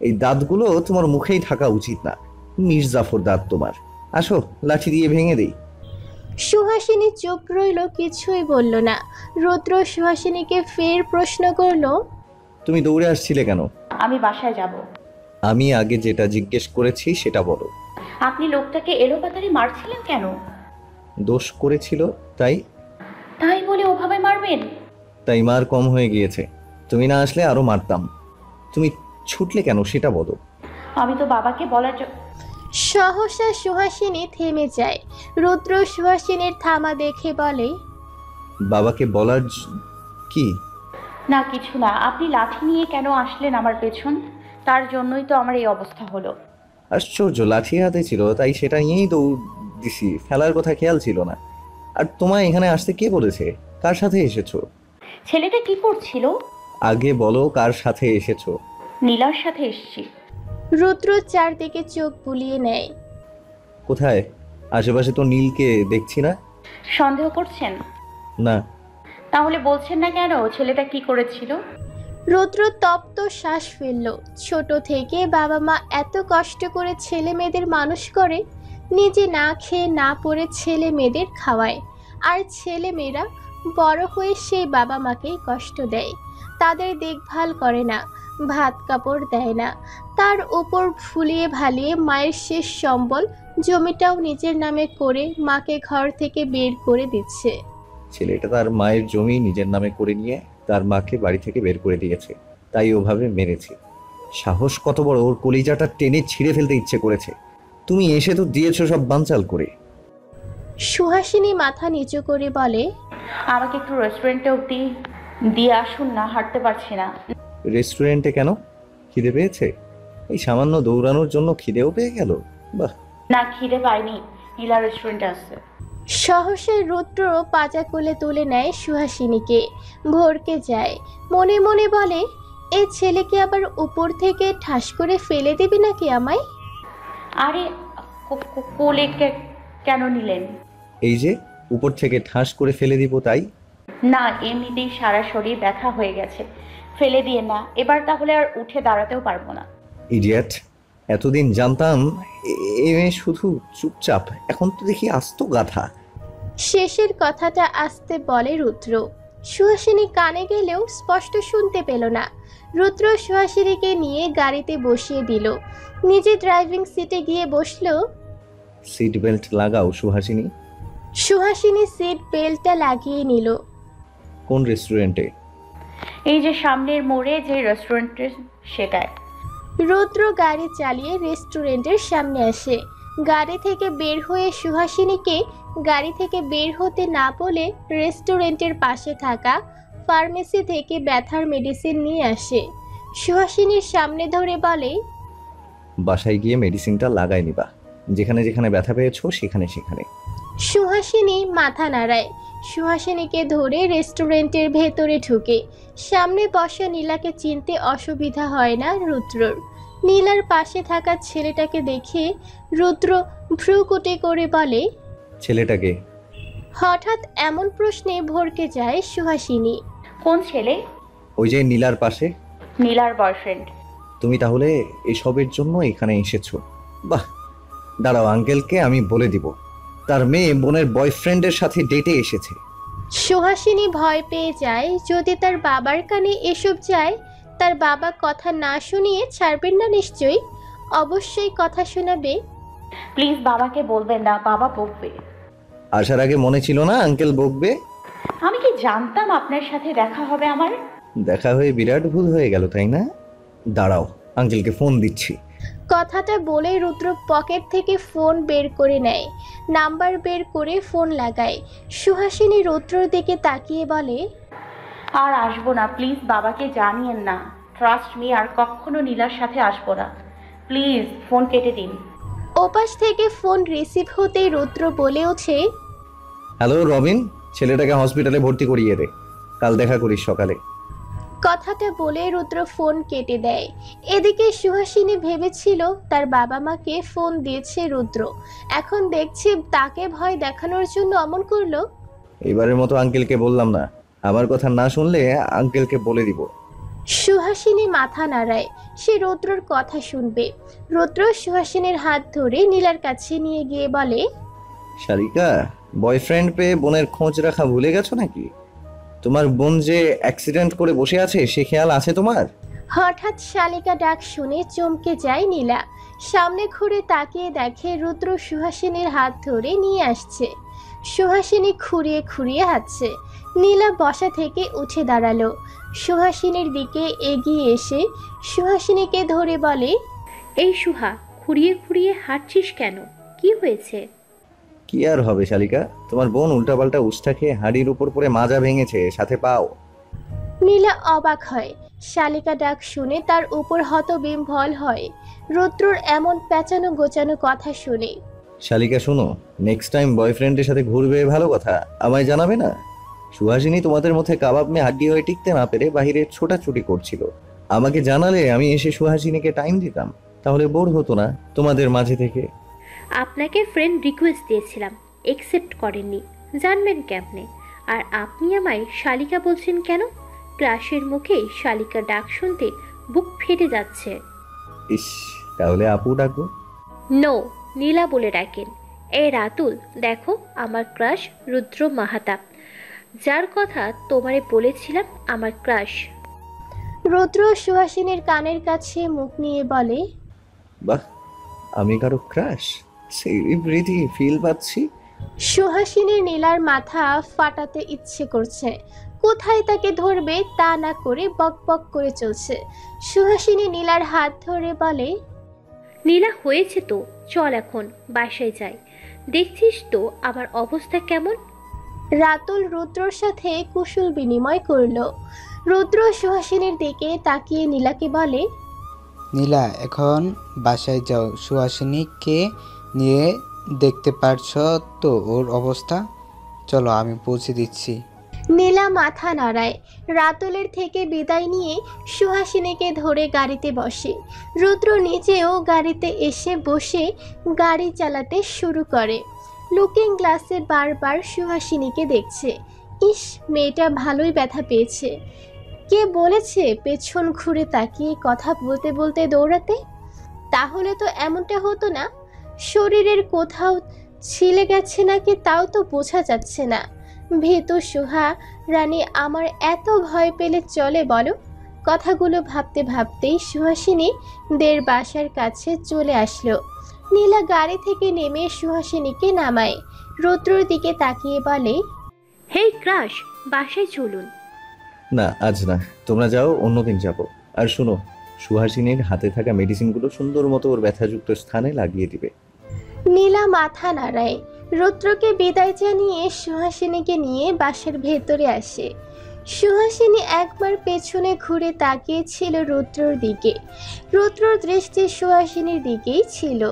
এই দাঁতগুলো তোমার মুখেই থাকা উচিত না। মির্জাফর দাঁত তোমার। আসো লাঠি দিয়ে ভেঙে দেই। সুহাসিনী চুপ রইল, কিছুই বলল না। রুদ্র সুহাসিনীকে ফের প্রশ্ন করলো, তুমি দৌড়ে আসছিলে কেন? আমি বাসায় যাব। আমি আগে যেটা জিজ্ঞেস করেছি সেটা বলো। আপনি লোকটাকে এলোপাতাড়ি মারছিলেন কেন? দোষ করেছিল তাই? তাই বলে ওভাবে মারবেন? তাই মার কম হয়ে গিয়েছে। তুমি না আসলে আরো মারতাম। তুমি ছুটলে কেন সেটা বলো। আমি তো বাবাকে বলার সহসা সুহাসিনী থেমে যায়। রুদ্র সুহাসিনীর থামা দেখে বলে, বাবাকে বলার কি? না কিছু না। আপনি লাঠি নিয়ে কেন আসলেন আমার পেছন? তার জন্যই তো আমার এই অবস্থা হলো। আশ্চর্য, লাঠি হাতে ছিল তাই সেটা নিয়েই দৌড় দিছি, ফেলার কথা খেয়াল ছিল না। আর তোমায় এখানে আসতে কে বলেছে? কার সাথে এসেছো? ছেলেটা কি করছিল? আগে বলো কার সাথে এসেছো? নীলার সাথে এসেছি। রুদ্র চারদিকে চোখ বুলিয়ে নেয়। কোথায়? আশেপাশে তো নীলকে দেখছি না। সন্দেহ করছেন? না। তাহলে বলছেন না কেন ছেলেটা কি করেছিল? রুদ্র তপ্ত শ্বাস ফেলল। ছোট থেকে বাবা মা এত কষ্ট করে ছেলে মেয়েদের মানুষ করে, নিজে না খেয়ে না পড়ে ছেলে মেয়েদের খাওয়ায়, আর ছেলে মেয়েরা বড় হয়ে সেই বাবা মাকেই কষ্ট দেয়, তাদের দেখভাল করে না, ভাত কাপড় দেয় না, তার উপর ফুলিয়ে ভালিয়ে মায়ের শেষ সম্বল জমিটাও নিজের নামে করে মাকে ঘর থেকে বের করে দিচ্ছে। ছেলেটা তার মায়ের জমি নিজের নামে করে নিয়ে তার মাকে বাড়ি থেকে বের করে দিয়েছে, তাই ওভাবে মেরেছে। সাহস কত বড়, ওর কলিজাটা টেনে ছিঁড়ে ফেলতে ইচ্ছে করেছে। তুমি এসে তো দিয়েছো সব বানচাল করে। সুহাসিনী মাথা নিচু করে বলে, আমাকে একটু রেস্টুরেন্টে অব্দি দিয়ে আসুন না, হাঁটতে পারছি না। রেস্টুরেন্টে কেন? খিদে পেয়েছে? এই সামান্য দৌড়ানোর জন্য খিদেও পেয়ে গেল? বাহ। না, খিদে পাইনি, নীলা রেস্টুরেন্টে আসছে। সহসা রুদ্র পাজা কোলে তুলে নেয় সুহাসিনীকে, ভরকে যায়। মনে মনে বলে, এই ছেলেকে আবার উপর থেকে ঠাস করে ফেলে দিবি নাকি আমায়? আরে কোলে কেন নিলেন? এই যে উপর থেকে ঠাস করে ফেলে দিব তাই? না, এমনিতেই সারা শরীর ব্যথা হয়ে গেছে, ফেলে দিয়ে না। এবার তাহলে আর উঠে দাঁড়াতেও পারবো না। ইডিয়েট, এতদিন জানতাম এ মেয়ে শুধু চুপচাপ, এখন তো দেখি আস্ত গাধা। শেষের কথাটা আস্তে বলে রুদ্র। সুহাসিনী কানে গেলেও স্পষ্ট শুনতে পেল না। রুদ্র সুহাসিনীকে নিয়ে গাড়িতে বসিয়ে দিল, নিজে ড্রাইভিং সিটে গিয়ে বসলো। সিট বেল্ট লাগাও সুহাসিনী। সুহাসিনী সিট বেল্টটা লাগিয়ে নিল। কোন রেস্টুরেন্টে? এই যে সামনের মোড়ে যে রেস্টুরেন্টে, সেটায়। রুদ্র গাড়ি চালিয়ে রেস্টুরেন্টের সামনে আসে। গাড়ি থেকে বের হয়ে সুহাসিনীকে গাড়ি থেকে বের হতে না বলে রেস্টুরেন্টের পাশে থাকা ফার্মেসি থেকে ব্যথার মেডিসিন নিয়ে আসে। সুহাসিনীর সামনে ধরে বলে, বাসায় গিয়ে মেডিসিনটা লাগাই নিবা, যেখানে যেখানে ব্যথা পেয়েছো সেখানে সেখানে। সুহাসিনী মাথা নাড়ায়। সুহাসিনীকে ধরে রেস্টুরেন্টের ভেতরে ঢুকে। সামনে বসা নীলাকে চিনতে অসুবিধা হয় না রুদ্রর। নীলার পাশে থাকা ছেলেটাকে দেখে রুদ্র ভ্রুকুটি করে বলে, ছেলেটাকে? হঠাৎ এমন প্রশ্নে ভরকে যায় সুহাসিনী। কোন ছেলে? ওই যে নীলার পাশে। নীলার বয়ফ্রেন্ড। তুমি তাহলে এসবের জন্য এখানে এসেছো? বাহ, দাঁড়াও, আঙ্কেলকে আমি বলে দিব তার মেয়ে বোনের বয়ফ্রেন্ডের সাথে ডেটে এসেছে। সুহাসিনী ভয় পেয়ে যায়, যদি তার বাবার কানে এসব যায় তার বাবা কথা না শুনিয়ে ছাড়বেন না নিশ্চয়ই। অবশ্যই কথা শোনাবে। প্লিজ বাবাকে বলবেন না, বাবা বকবে। আসার আগে মনে ছিল না আঙ্কেল বকবে? আমি কি জানতাম আপনার সাথে দেখা হবে আমার? দেখা হয়ে বিরাট ভুল হয়ে গেল, তাই না? দাঁড়াও, আঙ্কেলকে ফোন দিচ্ছি। কথাটা বলে রুদ্র পকেট থেকে ফোন বের করে নেয়, নাম্বার বের করে ফোন লাগায়। সুহাসিনী রুদ্রর দিকে তাকিয়ে বলে, আর আসবো না, প্লিজ বাবাকে জানিয়েন না। ট্রাস্ট মি, আর কখনো নীলার সাথে আসবো না। প্লিজ ফোন কেটে দিন। ওপাশ থেকে ফোন রিসিভ হতেই রুদ্র বলে ওঠে, হ্যালো রবিন, ছেলেটাকে হসপিটালে ভর্তি করিয়ে দে, কাল দেখা করিস সকালে। কথাটা বলে রুদ্র ফোন কেটে দেয়। এদিকে সুহাসিনী ভেবেছিল তার বাবা মাকে ফোন দিয়েছে রুদ্র, এখন দেখছি তাকে ভয় দেখানোর জন্য অমন করলো। এবারের মতো আঙ্কেলকে বললাম না, আমার কথা না শুনলে আঙ্কেলকে বলে দিব। সুহাসিনী মাথা নাড়ায়, সে রুদ্রর কথা শুনবে। রুদ্র সুহাসিনীর হাত ধরে নীলার কাছে নিয়ে গিয়ে বলে, শালিকা, বয়ফ্রেন্ড পেয়ে বোনের খোঁজ রাখা ভুলে গেছো নাকি? তোমার বোন যে অ্যাক্সিডেন্ট করে বসে আছে সে খেয়াল আছে তোমার? হঠাৎ শালিকা ডাক শুনে চমকে যায় নীলা। সামনে ঘুরে তাকিয়ে দেখে রুদ্র সুহাসিনীর হাত ধরে নিয়ে আসছে। সুহাসিনী খুঁড়িয়ে খুঁড়িয়ে হাঁটছে। নীলা বসা থেকে উঠে দাঁড়ালো, সুহাসিনীর দিকে এগিয়ে এসে সুহাসিনীকে ধরে বলে, এই সুহা, খুঁড়িয়ে খুঁড়িয়ে হাঁটছিস কেন? কি হয়েছে? কি আর হবে শালিকা, তোমার বোন উল্টাপাল্টা উষ্ঠা খেয়ে হাড়ির উপর পড়ে মাজা ভেঙেছে, সাথে পাও। নীলা অবাক হয়। শালিকা ডাক শুনে তার উপর হতবিহ্বল হয় রুদ্রর এমন পেঁচানো গোচানো কথা শুনে। শালিকা শোনো, নেক্সট টাইম বয়ফ্রেন্ডের সাথে ঘুরবে ভালো কথা, আমায় জানাবে না? সুহাসিনী তোমাদের মধ্যে কাবাব মে হাড্ডি হয়ে টিকতে না পেরে বাহিরে ছোটাছুটি করছিল, আমাকে জানালে আমি এসে সুহাসিনীকে টাইম দিতাম, তাহলে বোর হতো না তোমাদের মাঝে থেকে। আপনাকে ফ্রেন্ড রিকোয়েস্ট দিয়েছিলাম, একসেপ্ট করেননি, জানবেন কেমনে? আর আপনি আমায় শালিকা বলছেন কেন? ক্লাসের মুখে শালিকা ডাক শুনতে বুক ফেটে যাচ্ছে। ইস, তাহলে আপু ডাকবো? নো, নীলা বলে ডাকেন। এই রাতুল, দেখো আমার ক্রাশ রুদ্র মাহাতাব, যার কথা তোমারে বলেছিলাম আমার ক্রাশ। রুদ্র সুহাসিনীর কানের কাছে মুখ নিয়ে বলে, বাহ, আমি কারো ক্রাশ? সেলিব্রিটি ফিল পাচ্ছি। সুহাসিনীর নীলার মাথা ফাটাতে ইচ্ছে করছে, কোথায় তাকে ধরবে তা না করে বক বক করে চলছে। সুহাসিনী নীলার হাত ধরে বলে, নীলা হয়েছে তো, চল এখন বাসায় যাই, দেখছিস তো আমার অবস্থা কেমন। রাতুল রুদ্রর সাথে কুশল বিনিময় করলো। রুদ্র সুহাসিনীর দিকে তাকিয়ে নীলাকে বলে, নীলা এখন বাসায় যাও, সুহাসিনীকে নিয়ে দেখতে পারছ তো ওর অবস্থা? চলো আমি পৌঁছে দিচ্ছি। নীলা মাথা নাড়ায়। রাতুলের থেকে বিদায় নিয়ে সুহাসিনীকে ধরে গাড়িতে বসে। রুদ্র নিজেও গাড়িতে এসে বসে গাড়ি চালাতে শুরু করে। লুকিং গ্লাসে বারবার সুহাসিনীকে দেখছে। ইস, মেয়েটা ভালোই ব্যথা পেয়েছে। কে বলেছে পেছন ঘুরে তাকিয়ে কথা বলতে বলতে দৌড়াতে? তাহলে তো এমনটা হতো না। শরীরের কোথাও ছিলে গেছে নাকি তাও তো বোঝা যাচ্ছে না। ভীতু সুহা রানী আমার এত ভয় পেলে চলে বলো? কথাগুলো ভাবতে ভাবতেই সুহাসিনী দের বাসার কাছে চলে আসলো। নীলা গাড়ি থেকে নেমে সুহাসিনীকে নামায়। রুদ্রর দিকে তাকিয়ে বলে, হেই ক্রাশ, বাসায় চলুন। না, আজ না, তোমরা যাও, অন্যদিন যাব। আর শোনো, সুহাসিনীর হাতে থাকা মেডিসিনগুলো সুন্দর মতো ওর ব্যথাযুক্ত স্থানে লাগিয়ে দিবে। নীলা মাথা নাড়ায়। রুদ্রকে বিদায় জানিয়ে সুহাসিনীকে নিয়ে বাসার ভেতরে আসে। সুহাসিনী একবার পেছনে ঘুরে তাকিয়েছিল রুদ্রর দিকে। রুদ্রর দৃষ্টি সুহাসিনীর দিকেই ছিল।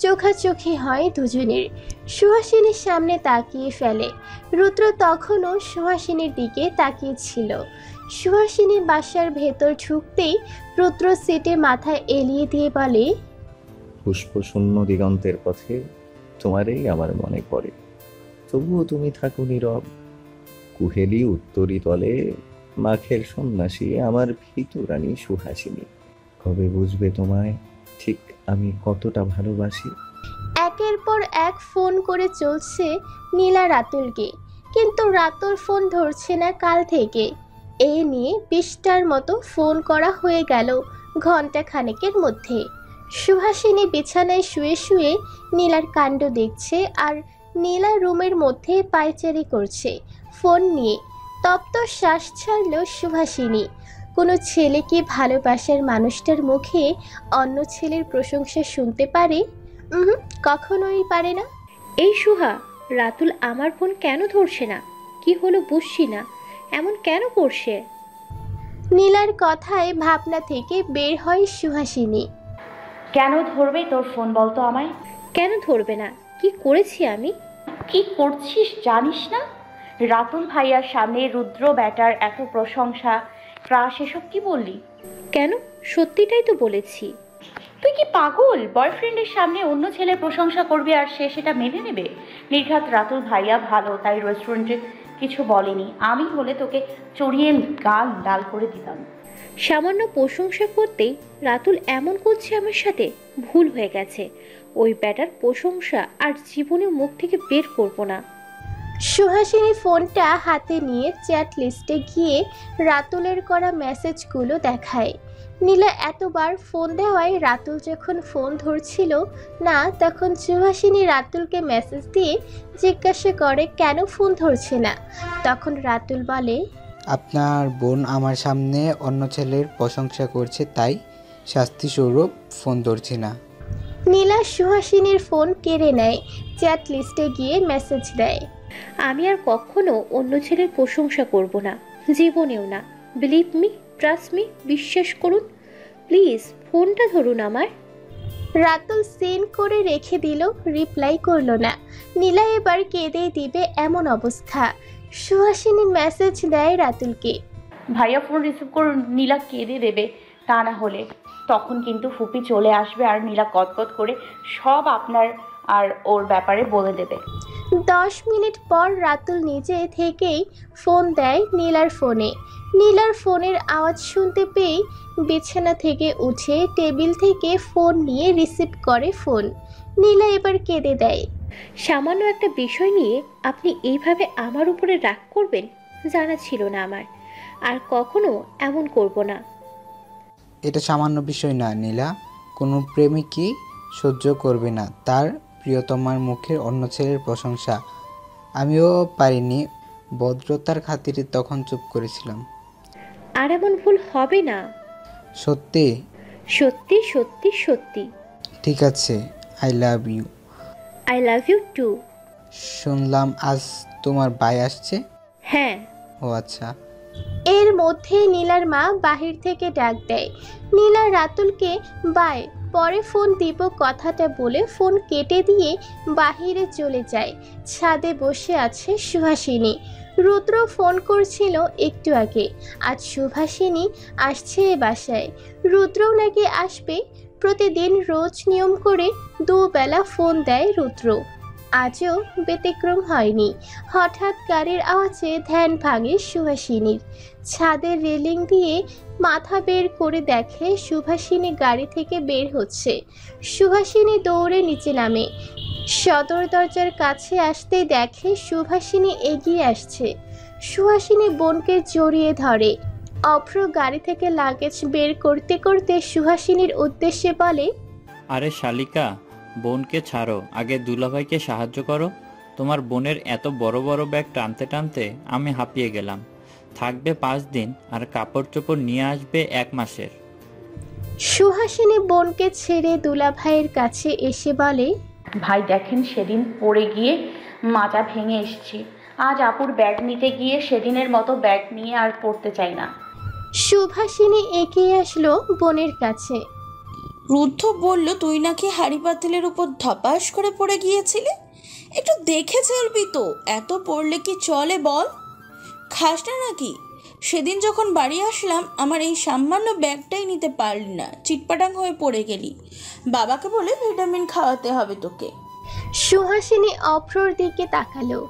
চোখাচোখি হয় দুজনের। সুহাসিনীর সামনে তাকিয়ে ফেলে। রুদ্র তখনও সুহাসিনীর দিকে তাকিয়েছিল। সুহাসিনী বাসার ভেতর ঢুকতেই রুদ্র সিটে মাথা এলিয়ে দিয়ে বলে, পুষ্পশূন্য দিগন্তের পথে তোমারই আমার মনে পড়ে, তবুও তুমি থাকো নীরব। কুহেলি উত্তরি তলে মাখের সন্ন্যাসী আমার ভীতু রানী সুহাসিনী। কবে বুঝবে তোমায় ঠিক আমি কতটা ভালোবাসি? একের পর এক ফোন করে চলছে নীলা রাতুলকে, কিন্তু রাতুল ফোন ধরছে না কাল থেকে। এ নিয়ে 20টার মতো ফোন করা হয়ে গেল ঘন্টা খানেকের মধ্যে। সুহাসিনী বিছানায় শুয়ে শুয়ে নীলার কাণ্ড দেখছে আর নীলা রুমের মধ্যে পায়চারি করছে ফোন নিয়ে। তপ্ত শ্বাস ছাড়ল সুহাসিনী। কোনো ছেলে কি ভালোবাসার মানুষটার মুখে অন্য ছেলের প্রশংসা শুনতে পারে? কখনোই পারে না। এই সুহা, রাতুল আমার ফোন কেন ধরছে না? কি হলো বুঝছি না, এমন কেন করছে? নীলার কথায় ভাবনা থেকে বের হয় সুহাসিনী। কেন ধরবে তোর ফোন বলতো আমায়? কেন ধরবে না? কি করেছি আমি? কি করছিস জানিস না? রাতুল ভাইয়ার সামনে রুদ্র ব্যাটার এত প্রশংসা, ক্রাশ, এসব কি বললি? কেন, সত্যিটাই তো বলেছি। তুই কি পাগল? বয়ফ্রেন্ডের সামনে অন্য ছেলের প্রশংসা করবি আর সে সেটা মেনে নেবে? নির্ঘাত রাতুল ভাইয়া ভালো তাই রেস্টুরেন্টে কিছু বলেনি। আমি হলে তোকে চড়িয়ে গাল লাল করে দিতাম। সামান্য প্রশংসা করতেই রাতুল এমন করছে আমার সাথে? ভুল হয়ে গেছে। ওই ব্যাটার প্রশংসা আর জীবনে মুখ থেকে বের করব না। সুহাসিনী ফোনটা হাতে নিয়ে চ্যাট লিস্টে গিয়ে রাতুলের করা মেসেজগুলো দেখায়। নীলা এতবার ফোন দেওয়ায় রাতুল যখন ফোন ধরছিল না তখন সুহাসিনী রাতুলকে মেসেজ দিয়ে জিজ্ঞাসা করে কেন ফোন ধরছে না। তখন রাতুল বলে, আপনার বোন আমার সামনে অন্য ছেলের প্রশংসা করছে, তাই শাস্তিস্বরূপ ফোন ধরছি না। নীলা সুহাসিনীর ফোন কেড়ে নেয়, চ্যাট লিস্টে গিয়ে মেসেজ দেয়, আমি আর কখনো অন্য ছেলের প্রশংসা করব না, জীবনেও না। বিলিভ মি, ট্রাস্ট মি, বিশ্বাস করুন। প্লিজ ফোনটা ধরুন আমার। রাতুল সেন্ড করে রেখে দিল, রিপ্লাই করলো না। নীলা এবার কেঁদেই দিবে এমন অবস্থা। সুহাসিনী মেসেজ দেয় রাতুলকে, ভাইয়া ফোন রিসিভ করুন, নীলা কেঁদে দেবে। তা না হলে তখন কিন্তু ফুপি চলে আসবে আর নীলা কতকত করে সব আপনার আর ওর ব্যাপারে বলে দেবে। 10 মিনিট পর রাতুল নিজে থেকেই ফোন দেয় নীলার ফোনে। নীলার ফোনের আওয়াজ শুনতে পেয়ে বিছানা থেকে উঠে টেবিল থেকে ফোন নিয়ে রিসিভ করে ফোন। নীলা এবার কেঁদে দেয়। সামান্য একটা বিষয় নিয়ে আপনি এইভাবে আমার উপরে রাগ করবেন জানা ছিল না আমার। আর কখনো এমন করব না। এটা সামান্য বিষয় না নীলা, কোনো প্রেমিকই সহ্য করবে না তার প্রিয়তমার মুখের অন্য ছেলের প্রশংসা। আমিও পারিনি, ভদ্রতার খাতিরে তখন চুপ করেছিলাম। আর এমন ভুল হবে না। সত্যি সত্যি সত্যি সত্যি। ঠিক আছে, I love you. I love you too. শুনলাম আজ তোমার ভাই আসছে। হ্যাঁ। ও আচ্ছা। এর মধ্যে নীলার মা বাহির থেকে ডাক দেয়। নীলা রাতুলকে বাই, পরে ফোন দিব কথাটা বলে ফোন কেটে দিয়ে বাহিরে চলে যায়। ছাদে বসে আছে সুহাসিনী। রুদ্র ফোন করছিল একটু আগে, আজ সুভাষিনী আসছে এ বাসায়। রুদ্রও নাকি আসবে। প্রতিদিন রোজ নিয়ম করে দুবেলা ফোন দেয় রুদ্র। আজও ব্যতিক্রম হয়নি। হঠাৎ গাড়ির আওয়াজে ধ্যান ভাঙে সুহাসিনীর। ছাদের রেলিং দিয়ে মাথা বের করে দেখে সুভাষিনী গাড়ি থেকে বের হচ্ছে। সুহাসিনী দৌড়ে নিচে নামে। সদর দরজার কাছে আসতেই দেখে সুভাষিনী এগিয়ে আসছে। সুহাসিনী বোনকে জড়িয়ে ধরে। অভ্র গাড়ি থেকে লাগেজ বের করতে করতে সুহাসিনীর উদ্দেশ্যে বলে, আরে শালিকা, বোনকে ছাড়ো, আগে দুলাভাইকে সাহায্য করো। তোমার বোনের এত বড় বড় ব্যাগ টানতে টানতে আমি হাঁপিয়ে গেলাম। থাকবে 5 দিন আর কাপড় চোপড় নিয়ে আসবে 1 মাসের। সুহাসিনী বোনকে ছেড়ে দুলাভাইয়ের কাছে এসে বলে, ভাই দেখেন, সেদিন পড়ে গিয়ে মাজা ভেঙে এসেছি। আজ আপুর ব্যাগ নিতে গিয়ে সেদিনের মতো ব্যাগ নিয়ে আর পড়তে চাই না। সুভাষিনী এগিয়ে আসলো বোনের কাছে। রুদ্ধ বলল, তুই নাকি হাঁড়ি পাতিলের উপর ধপাস করে পড়ে গিয়েছিলি। একটু দেখে চলবি তো, এত পড়লে কি চলে বল? খাস না নাকি? সেদিন যখন বাড়ি আসলাম আমার এই সামান্য ব্যাগটাই নিতে পারলি না, চিটপাটাং হয়ে পড়ে গেলি। বাবাকে বলে ভিটামিন খাওয়াতে হবে তোকে। সুহাসিনী অভ্রর দিকে তাকালো।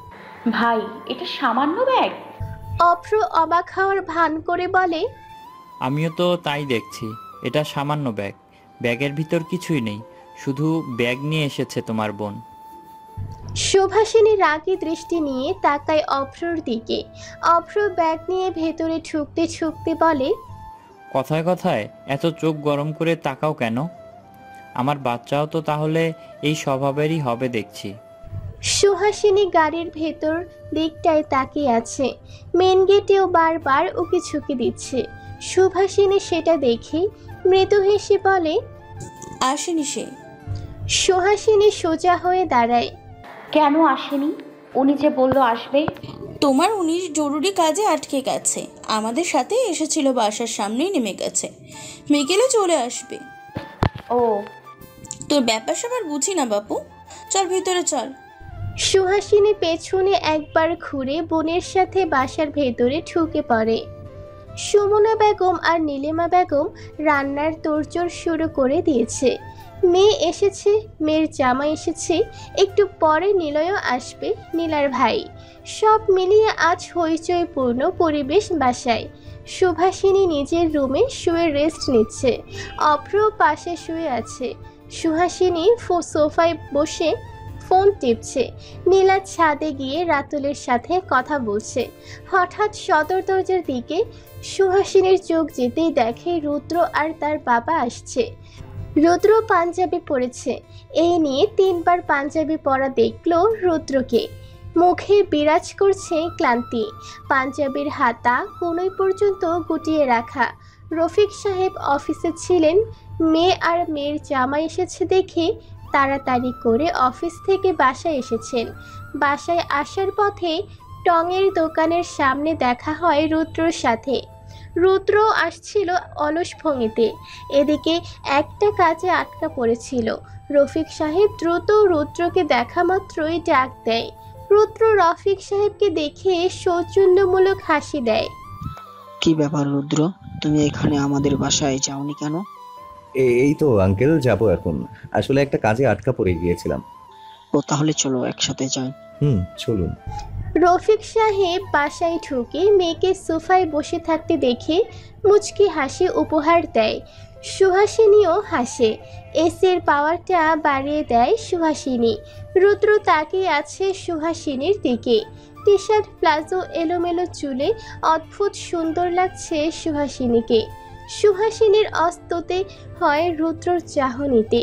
ভাই, এটা সামান্য ব্যাগ? অভ্র অবাক হওয়ার ভান করে বলে, আমিও তো তাই দেখছি, এটা সামান্য ব্যাগ। ব্যাগের ভিতর কিছুই নেই, শুধু ব্যাগ নিয়ে এসেছে তোমার বোন। সুভাষিনী রাগী দৃষ্টি নিয়ে তাকায় অভ্রর দিকে। অভ্র ব্যাগ নিয়ে ভেতরে ঢুকতে ঢুকতে বলে, কথায় কথায় এত চোখ গরম করে তাকাও কেন? আমার বাচ্চাও তো তাহলে এই স্বভাবেরই হবে দেখছি। সুহাসিনী গাড়ির ভেতর দিকটায় তাকিয়ে আছে। মেন গেটেও বারবার উকি ঝুঁকি দিচ্ছে। সুভাষিনী সেটা দেখে মৃদু হেসে বলে, আসেনি সে। সুহাসিনী সোজা হয়ে দাঁড়ায়। কেন আসেনি? উনি যে বলল আসবে। তোমার উনি জরুরি কাজে আটকে গেছে, আমাদের সাথে এসেছিল, বাসার সামনেই নেমে গেছে, বিকেলে চলে আসবে। ও, তোর ব্যাপার স্যাপার বুঝি না বাপু, চল ভিতরে চল। সুহাসিনী পেছনে একবার ঘুরে বোনের সাথে বাসার ভেতরে ঢুকে পড়ে। সুমনা বেগম আর নীলিমা বেগম রান্নার তোড়জোড় শুরু করে দিয়েছে। মেয়ে এসেছে, মেয়ের জামাই এসেছে, একটু পরে নিলয়ও আসবে, নীলার ভাই। সব মিলিয়ে আজ হইচইপূর্ণ পরিবেশ বাসায়। সুভাষিনী নিজের রুমে শুয়ে রেস্ট নিচ্ছে। অভ্র পাশে শুয়ে আছে। সুহাসিনী সোফায় বসে ফোন টিপছে। নীলা ছাদে গিয়ে রাতুলের সাথে কথা বলছে। হঠাৎ সদর দরজার দিকে সুহাসিনীর চোখ যেতেই দেখে রুদ্র আর তার বাবা আসছে। রুদ্র পাঞ্জাবি পরেছে। এই নিয়ে 3বার পাঞ্জাবি পরা দেখলো রুদ্রকে। মুখে বিরাজ করছে ক্লান্তি। পাঞ্জাবির হাতা কোনই পর্যন্ত গুটিয়ে রাখা। রফিক সাহেব অফিসে ছিলেন। মেয়ে আর মেয়ের জামাই এসেছে দেখে তাড়াতাড়ি করে অফিস থেকে বাসায় এসেছেন। বাসায় আসার পথে টঙের দোকানের সামনে দেখা হয় রুদ্রর সাথে। রুদ্র আসছিল অলস ভঙ্গিতে। এদিকে একটা কাজে আটকা পড়েছিল। রফিক সাহেব দ্রুত রুদ্রকে দেখা মাত্রই ডাক দেয়। রুদ্র রফিক সাহেবকে দেখে সৌজন্যমূলক হাসি দেয়। কি ব্যাপার রুদ্র, তুমি এখানে আমাদের বাসায় যাওনি কেন? এই তো আঙ্কেল, যাবো এখন। আসলে একটা কাজে আটকা পড়ে গিয়েছিলাম। ও, তাহলে চলো একসাথে যাই। চলুন। রফিক সাহেব বাসায় ঢুকে মেয়েকে সোফায় বসে থাকতে দেখে মুচকি হাসি উপহার দেয়। সুহাসিনীও হাসে। এসির পাওয়ারটা বাড়িয়ে দেয় সুহাসিনী। রুদ্র তাকিয়ে আছে সুহাসিনীর দিকে। টি শার্ট প্লাজো এলোমেলো চুলে অদ্ভুত সুন্দর লাগছে সুহাসিনীকে। সুহাসিনীর অস্ততে হয় রুদ্রর চাহনিতে।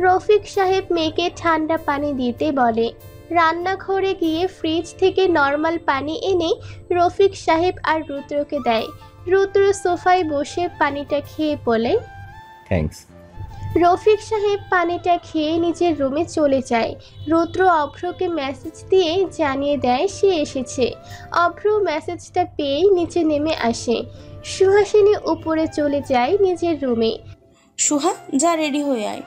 রফিক সাহেব মেয়েকে ঠান্ডা পানি দিতে বলে। রান্নাঘরে গিয়ে ফ্রিজ থেকে নর্মাল পানি এনে রফিক সাহেব আর রুদ্রকে দেয়। রুদ্র সোফায় বসে পানিটা খেয়ে বলে, থ্যাঙ্কস। রফিক সাহেব পানিটা খেয়ে নিজের রুমে চলে যায়। রুদ্র অভ্রকে মেসেজ দিয়ে জানিয়ে দেয় সে এসেছে। অভ্র মেসেজটা পেয়েই নিচে নেমে আসে। সুহাসিনী উপরে চলে যায় নিজের রুমে। সুহা, যা রেডি হয়ে আয়।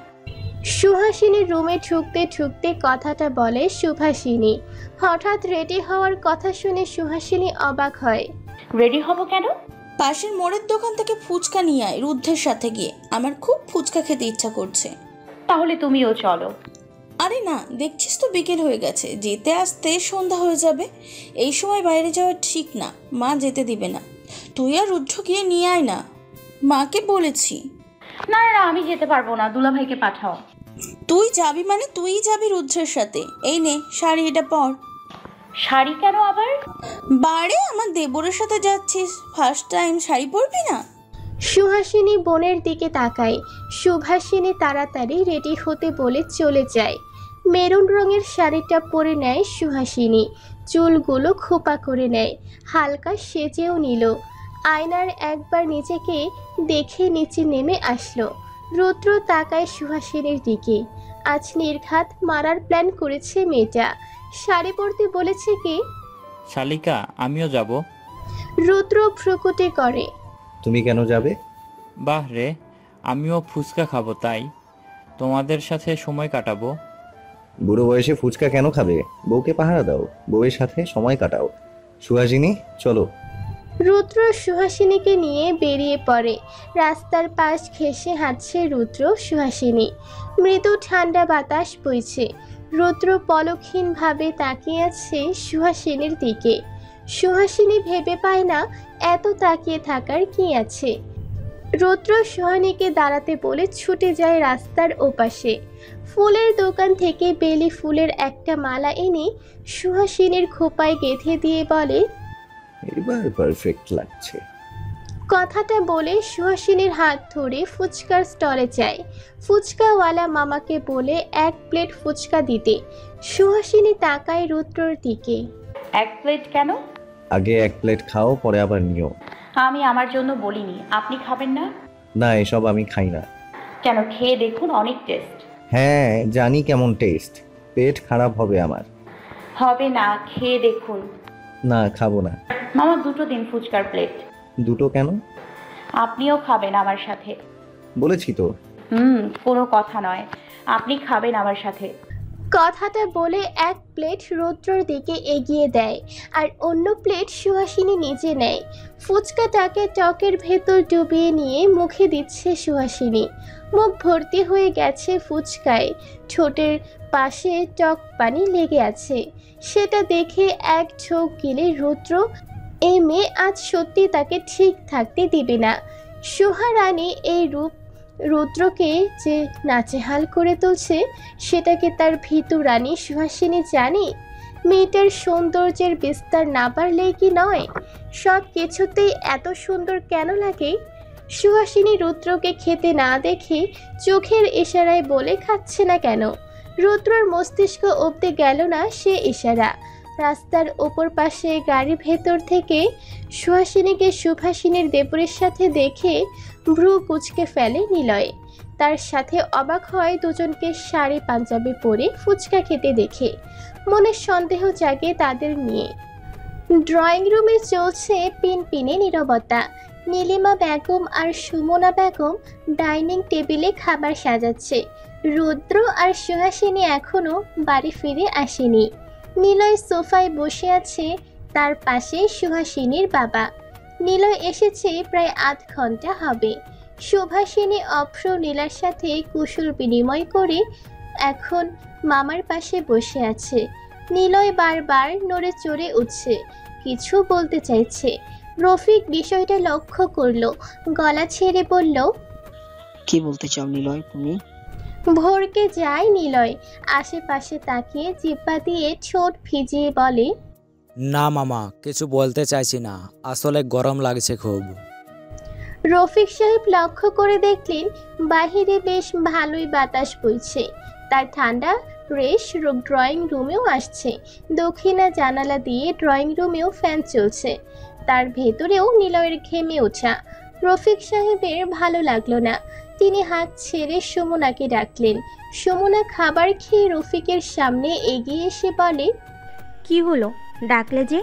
সুহাসিনীর রুমে ঢুকতে ঢুকতে কথাটা বলে সুভাষিনী। হঠাৎ রেডি হওয়ার কথা শুনে সুহাসিনী অবাক হয়। রেডি হব কেন? পাশের মোড়ের দোকান থেকে ফুচকা নিয়ে আয় রুদ্ধের সাথে গিয়ে, আমার খুব ফুচকা খেতে ইচ্ছা করছে। তাহলে তুমিও চলো। আরে না, দেখছিস তো বিকেল হয়ে গেছে, যেতে আসতে সন্ধ্যা হয়ে যাবে। এই সময় বাইরে যাওয়া ঠিক না, মা যেতে দিবে না। তুই আর রুদ্ধ গিয়ে নিয়ে আয় না, মাকে বলেছি। না না, আমি যেতে পারবো না, দুলাভাইকে পাঠাও। তুই যাবি মানে তুই যাবি রুদ্রের সাথে। এই নে শাড়ি, এটা পর। শাড়ি কেন আবার? বারে, আমার দেবরের সাথে যাচ্ছিস, ফার্স্ট টাইম শাড়ি পরবি না? সুহাসিনী বোনের দিকে তাকায়। সুভাষিনী তাড়াতাড়ি রেডি হতে বলে চলে যায়। মেরুন রঙের শাড়িটা পরে নেয় সুহাসিনী। চুলগুলো খোপা করে নেয়, হালকা সেজেও নিল। আয়নার একবার নিজেকে দেখে নিচে নেমে আসলো। রুদ্র তাকায় সুহাসিনীর দিকে। আজ নির্ঘাত মারার প্ল্যান করেছে মেয়েটা। শাড়ি পরতে বলেছে কে? শালিকা, আমিও যাব। রুদ্র ভ্রুকুটি করে। তুমি কেন যাবে? বাহ রে, আমিও ফুচকা খাবো, তাই তোমাদের সাথে সময় কাটাবো। বুড়ো বয়সে ফুচকা কেন খাবে? বউকে পাহারা দাও, বউয়ের সাথে সময় কাটাও। সুহাসিনী, চলো। রুদ্র সুহাসিনীকে নিয়ে বেরিয়ে পড়ে। রাস্তার পাশ ঘেঁষে হাঁটছে রুদ্র সুহাসিনী। মৃদু ঠান্ডা বাতাস বইছে। রুদ্র পলকহীনভাবে তাকিয়ে আছে সুহাসিনীর দিকে। সুহাসিনী ভেবে পায় না এত তাকিয়ে থাকার কি আছে। রুদ্র সুহাসিনীকে দাঁড়াতে বলে ছুটে যায় রাস্তার ওপাশে। ফুলের দোকান থেকে বেলি ফুলের একটা মালা এনে সুহাসিনীর খোপায় গেঁথে দিয়ে বলে, এবার পারফেক্ট লাগছে। কথাটা বলে সুহাসিনীর হাত ধরে ফুচকার স্টলে যায়। ফুচকাওয়ালা মামাকে বলে 1 প্লেট ফুচকা দিতে। সুহাসিনী তাকায় রুদ্রর দিকে। 1 প্লেট কেন? আগে 1 প্লেট খাও, পরে আবার নিও। আমি আমার জন্য বলিনি, আপনি খাবেন না? না, এসব আমি খাই না। কেন? খেয়ে দেখুন, অনেক টেস্ট। হ্যাঁ, জানি কেমন টেস্ট। পেট খারাপ হবে আমার। হবে না, খেয়ে দেখুন। না, খাবো না। মামা 2টো দিন ফুচকার প্লেট। 2টো কেন? আপনিও খাবেন আমার সাথে। বলেছি তো। কোনো কথা নয়, আপনি খাবেন আমার সাথে। কথাটা বলে 1 প্লেট রুদ্রর দিকে এগিয়ে দেয় আর অন্য প্লেট সুহাসিনী নিজে নেয়। ফুচকাটাকে টকের ভেতর ডুবিয়ে নিয়ে মুখে দিচ্ছে সুহাসিনী। মুখ ভর্তি হয়ে গেছে ফুচকায়। ঠোঁটের পাশে টক পানি লেগে আছে। সেটা দেখে এক ঢোক গিলে রুদ্র, এই মেয়ে আজ সত্যি তাকে ঠিক থাকতে দিবে না। সুহারানী এই রূপ রুদ্রকে যে নাচেহাল করে তুলছে, সেটাকে তার ভীতু রানী সুহাসিনী জানে। মেয়েটার সৌন্দর্যের বিস্তার না বাড়লেই কি নয়, সব কিছুতেই এত সুন্দর কেন লাগে? সুহাসিনী রুদ্রকে খেতে না দেখে চোখের ইশারায় বলে খাচ্ছে না কেন। রুদ্রর মস্তিষ্ক অবধি গেল না সে ইশারা। রাস্তার ওপর পাশে গাড়ির ভেতর থেকে সুহাসিনীকে সুভাষিনীর দেবরের সাথে দেখে ভ্রু কুঁচকে ফেলে নিলয়। তার সাথে অবাক হয় দুজনকে শাড়ি পাঞ্জাবি পরে ফুচকা খেতে দেখে। মনে সন্দেহ জাগে তাদের নিয়ে। ড্রয়িং রুমে চলছে পিনপিনে নীরবতা। নীলিমা বেগম আর সুমনা বেগম ডাইনিং টেবিলে খাবার সাজাচ্ছে। রুদ্র আর সুহাসিনী এখনো বাড়ি ফিরে আসেনি। নিলয় সোফায় বসে আছে, তার পাশে সুহাসিনীর বাবা। নিলয় এসেছে প্রায় 8 ঘন্টা হবে। সুভাষিনী অভ্র নীলার সাথে কুশল বিনিময় করে এখন মামার পাশে বসে আছে। নিলয় বারবার নড়ে চড়ে উঠছে, কিছু বলতে চাইছে। রফিক বিষয়টা লক্ষ্য করলো, গলা ছেড়ে বলল, কি বলতে চাও নিলয় তুমি? ভরকে যায় নিলয়। আশেপাশে তাকিয়ে জিহ্বা দিয়ে ঠোঁট ভিজিয়ে বলে, না মামা, কিছু বলতে চাইছি না, আসলে গরম লাগছে খুব। রফিক সাহেব লক্ষ্য করে দেখলেন বাহিরে বেশ ভালোই বাতাস বইছে। তার ঠান্ডা রেশ ড্রয়িং রুমেও আসছে। দক্ষিণা জানালা দিয়ে ড্রয়িং রুমেও ফ্যান চলছে, তার ভেতরেও নিলয়ের ঘেমে ওঠা। রফিক সাহেবের ভালো লাগলো না। তিনি হাত ছেড়ে সুমনাকে ডাকলেন। সুমনা খাবার খেয়ে রফিকের সামনে এগিয়ে এসে বলে, কি হলো, ডাকলে যে?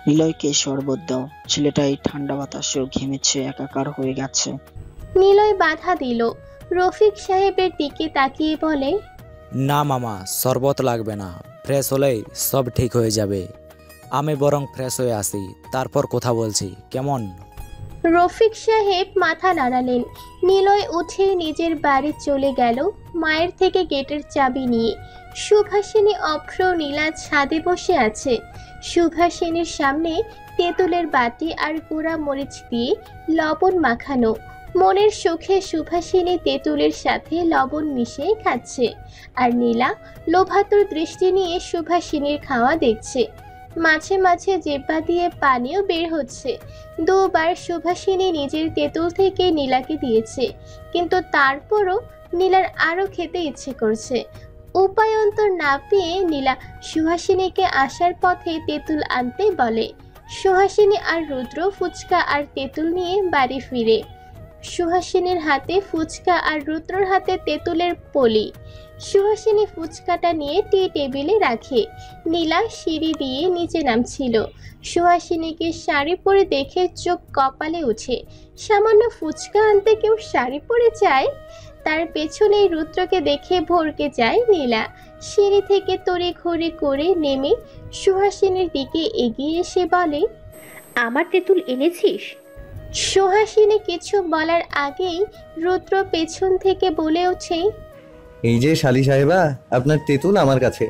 নিলয়কে শরবত দাও, ছেলেটা এই ঠান্ডা বাতাসেও ঘেমেছে, একাকার হয়ে গেছে। নিলয় বাধা দিল। রফিক সাহেবের দিকে তাকিয়ে বলে, না মামা, শরবত লাগবে না, ফ্রেশ হলেই সব ঠিক হয়ে যাবে। আমি বরং ফ্রেশ হয়ে আসি, তারপর কথা বলছি, কেমন? রফিক সাহেব মাথা নাড়ালেন। নিলয় উঠে নিজের বাড়ি চলে গেল মায়ের থেকে গেটের চাবি নিয়ে। সুভাষিনী, অভ্র, নীলা ছাদে বসে আছে। সুভাষিনীর সামনে তেঁতুলের বাটি আর গুঁড়া মরিচ দিয়ে লবণ মাখানো। মনের সুখে সুভাষিনী তেঁতুলের সাথে লবণ মিশিয়ে খাচ্ছে, আর নীলা লোভাতুর দৃষ্টি নিয়ে সুভাষিনীর খাওয়া দেখছে। মাঝে মাঝে জিহ্বা দিয়ে পানিও বের হচ্ছে। দুবার সুভাষিনী নিজের তেঁতুল থেকে নীলাকে দিয়েছে, কিন্তু তারপরও নীলার আরও খেতে ইচ্ছে করছে। উপায়ন্তর না পেয়ে নীলা সুহাসিনীকে আসার পথে তেঁতুল আনতে বলে। সুহাসিনী আর রুদ্র ফুচকা আর তেঁতুল নিয়ে বাড়ি ফিরে। সুহাসিনীর হাতে ফুচকা আর রুদ্রর হাতে তেঁতুলের পলি। সুহাসিনী ফুচকাটা নিয়ে টি টেবিলে রাখে। নীলা সিঁড়ি দিয়ে নিচে নামছিল। সুহাসিনীকে শাড়ি পরে দেখে চোখ কপালে উঠে। সামান্য ফুচকা আনতে কেউ শাড়ি পরে যায়? তার পেছনে রুদ্রকে দেখে ভরকে যায় নীলা। সিঁড়ি থেকে তড়িঘড়ি করে নেমে সুহাসিনীর দিকে এগিয়ে এসে বলে, আমার তেঁতুল এনেছিস? সুহাসিনী কিছু বলার আগেই রুদ্র পেছন থেকে বলে ওঠে, এই যে শালি সাহেবা, আপনার তেঁতুল আমার কাছে।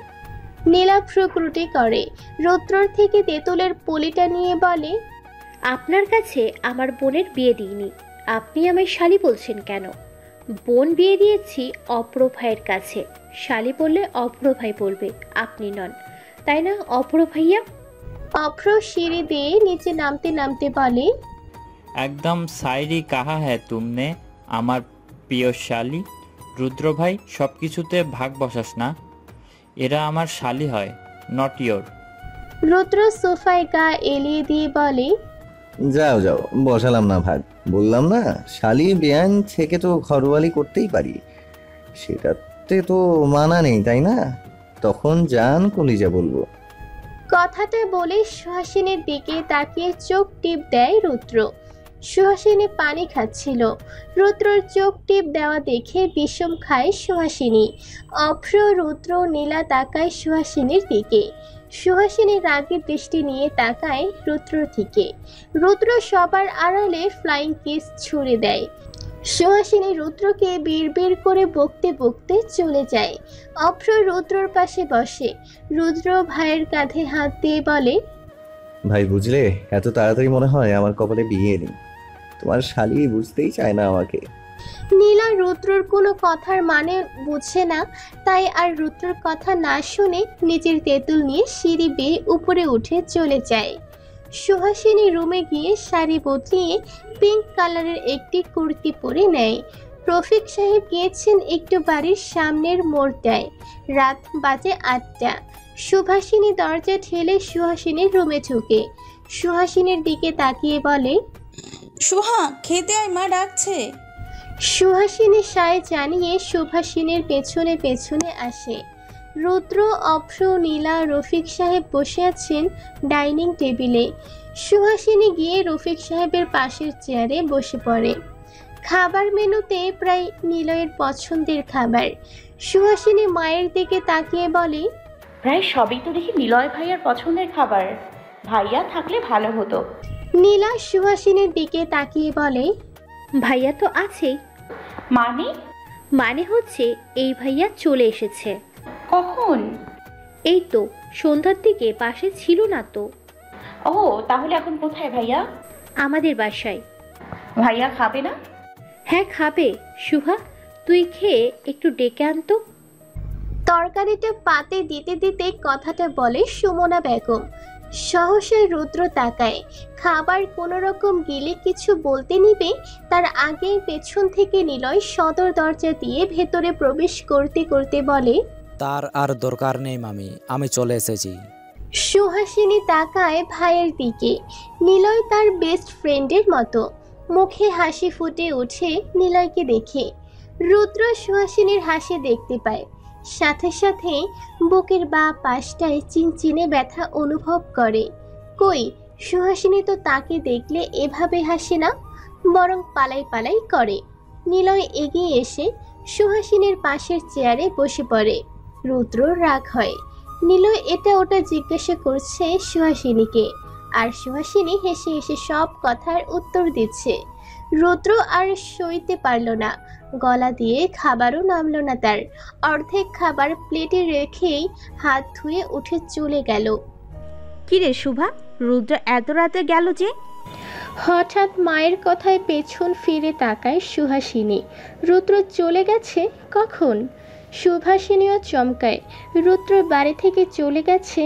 নীলা ভ্রুকুটি করে। রুদ্রর থেকে তেঁতুলের পলিটা নিয়ে বলে, আপনার কাছে আমার বোনের বিয়ে দিইনি, আপনি আমায় শালি বলছেন কেন? বোন বিয়ে দিয়েছি অপর ভাইয়ের কাছে। শালি বললে অপর ভাই বলবে, আপনি নন, তাই না অপর ভাইয়া? অভ্র সিঁড়ি দিয়ে নিচে নামতে নামতে বলে, একদম সাইরি কাহা হ্যায় তুমনে আমার প্রিয় শালি। রুদ্র ভাই, সব কিছুতে ভাগ বসাস না, এরা আমার শালি হয়, নট ইয়োর। রুদ্র সোফায় গা এলিয়ে দিয়ে বলে, যাও যাও, বসালাম না ভাগ, বললাম না শালি বেআইন থেকে তো ঘরওয়ালি করতেই পারি, সেটাতে তো মানা নেই তাই না? তখন জান কলিজা বলবো। কথাটা বলে সুহাসিনীর দিকে তাকিয়ে চোখ টিপ দেয় রুদ্র। সুহাসিনী পানি খাচ্ছিল। রুদ্রর চোখ টিপ দেওয়া দেখে বিষম খায় সুহাসিনী। অভ্র, রুদ্র, নীলা তাকায় সুহাসিনীর দিকে। সুহাসিনী রাগের দৃষ্টি নিয়ে তাকায় রুদ্রর দিকে। রুদ্র সবার আড়ালে ফ্লাইং কিস ছুড়ে দেয়। সুহাসিনী রুদ্রকে বিড়বিড় করে বকতে বকতে চলে যায়। অভ্র রুদ্রর পাশে বসে। রুদ্র ভাইয়ের কাঁধে হাত দিয়ে বলে, ভাই বুঝলে, এত তাড়াতাড়ি মনে হয় আমার কপালে বিয়ে নেই। তোমার শালি বুঝতেই চায় না আমাকে। নীলা রুদ্রর কোনো কথার মানে বুঝে না, তাই আর রুদ্রর কথা না শুনে নিজের তেঁতুল নিয়ে সিঁড়ি বেয়ে উপরে উঠে চলে যায়। সুহাসিনী রুমে গিয়ে শাড়ি বদলিয়ে পিঙ্ক কালারের একটি কুর্তি পরে নেয়। রফিক সাহেব গিয়েছেন একটু বাড়ির সামনের মোড়টায়। রাত বাজে 8টা। সুভাষিনী দরজা ঠেলে সুহাসিনীর রুমে ঢুকে। সুহাসিনীর দিকে তাকিয়ে বলে, সুহা, খেতে আয়, মা ডাকছে। সুহাসিনী সায় জানিয়ে সুভাষিনীর পেছনে পেছনে আসে। রুদ্র, অভ্র, নীলা, রফিক সাহেব বসে আছেন ডাইনিং টেবিলে। সুহাসিনী গিয়ে রফিক সাহেবের পাশের চেয়ারে বসে পড়ে। খাবার মেনুতে প্রায় নিলয়ের পছন্দের খাবার। সুহাসিনী মায়ের দিকে তাকিয়ে বলে, প্রায় সবই তো দেখি নিলয় ভাইয়ার পছন্দের খাবার, ভাইয়া থাকলে ভালো হতো। নীলা সুহাসিনীর দিকে তাকিয়ে বলে, ভাইয়া তো আছেই। মানে? মানে হচ্ছে এই ভাইয়া চলে এসেছে। কখন? এই তো সন্ধ্যার দিকে, পাশে ছিল না তো। ও, তাহলে এখন কোথায় ভাইয়া? আমাদের বাসায়। ভাইয়া খাবে না? হ্যাঁ খাবে। সুহা, তুই খেয়ে একটু ডেকে আনতো। তরকারিটা পাতে দিতে দিতে কথাটা বলে সুমনা বেগম। সহসা রুদ্র তাকায়। খাবার কোনো রকম গিলে কিছু বলতে নিবে তার আগে পেছন থেকে নিলয় সদর দরজা দিয়ে ভেতরে প্রবেশ করতে করতে বলে, তার আর দরকার নেই মামি, আমি চলে এসেছি। সুহাসিনী তাকায় ভাইয়ের দিকে। নিলয় তার বেস্ট ফ্রেন্ডের মতো। মুখে হাসি ফুটে ওঠে নিলয়কে দেখে। রুদ্র সুহাসিনীর হাসি দেখতে পায়, সাথে সাথে বুকের বাঁ পাশটায় চিনচিনে ব্যথা অনুভব করে। কই, সুহাসিনী তো তাকে দেখলে এভাবে হাসে না, বরং পালাই পালাই করে। নিলয় এগিয়ে এসে সুহাসিনীর পাশের চেয়ারে বসে পড়ে। রুদ্র রাগ হয়। নিলয় এটা ওটা জিজ্ঞাসা করছে সুহাসিনীকে, আর সুহাসিনী হেসে হেসে সব কথার উত্তর দিচ্ছে। রুদ্র আর সইতে পারল না, গলা দিয়ে খাবারও নামল না তার। অর্ধেক খাবার প্লেটে রেখেই হাত ধুয়ে উঠে চলে গেল। কিরে শুভা, রুদ্র এত রাতে গেল যে? হঠাৎ মায়ের কথায় পেছন ফিরে তাকায় সুহাসিনী। রুদ্র চলে গেছে কখন? সুভাষিনীও চমকায়। রুদ্র বাড়ি থেকে চলে গেছে?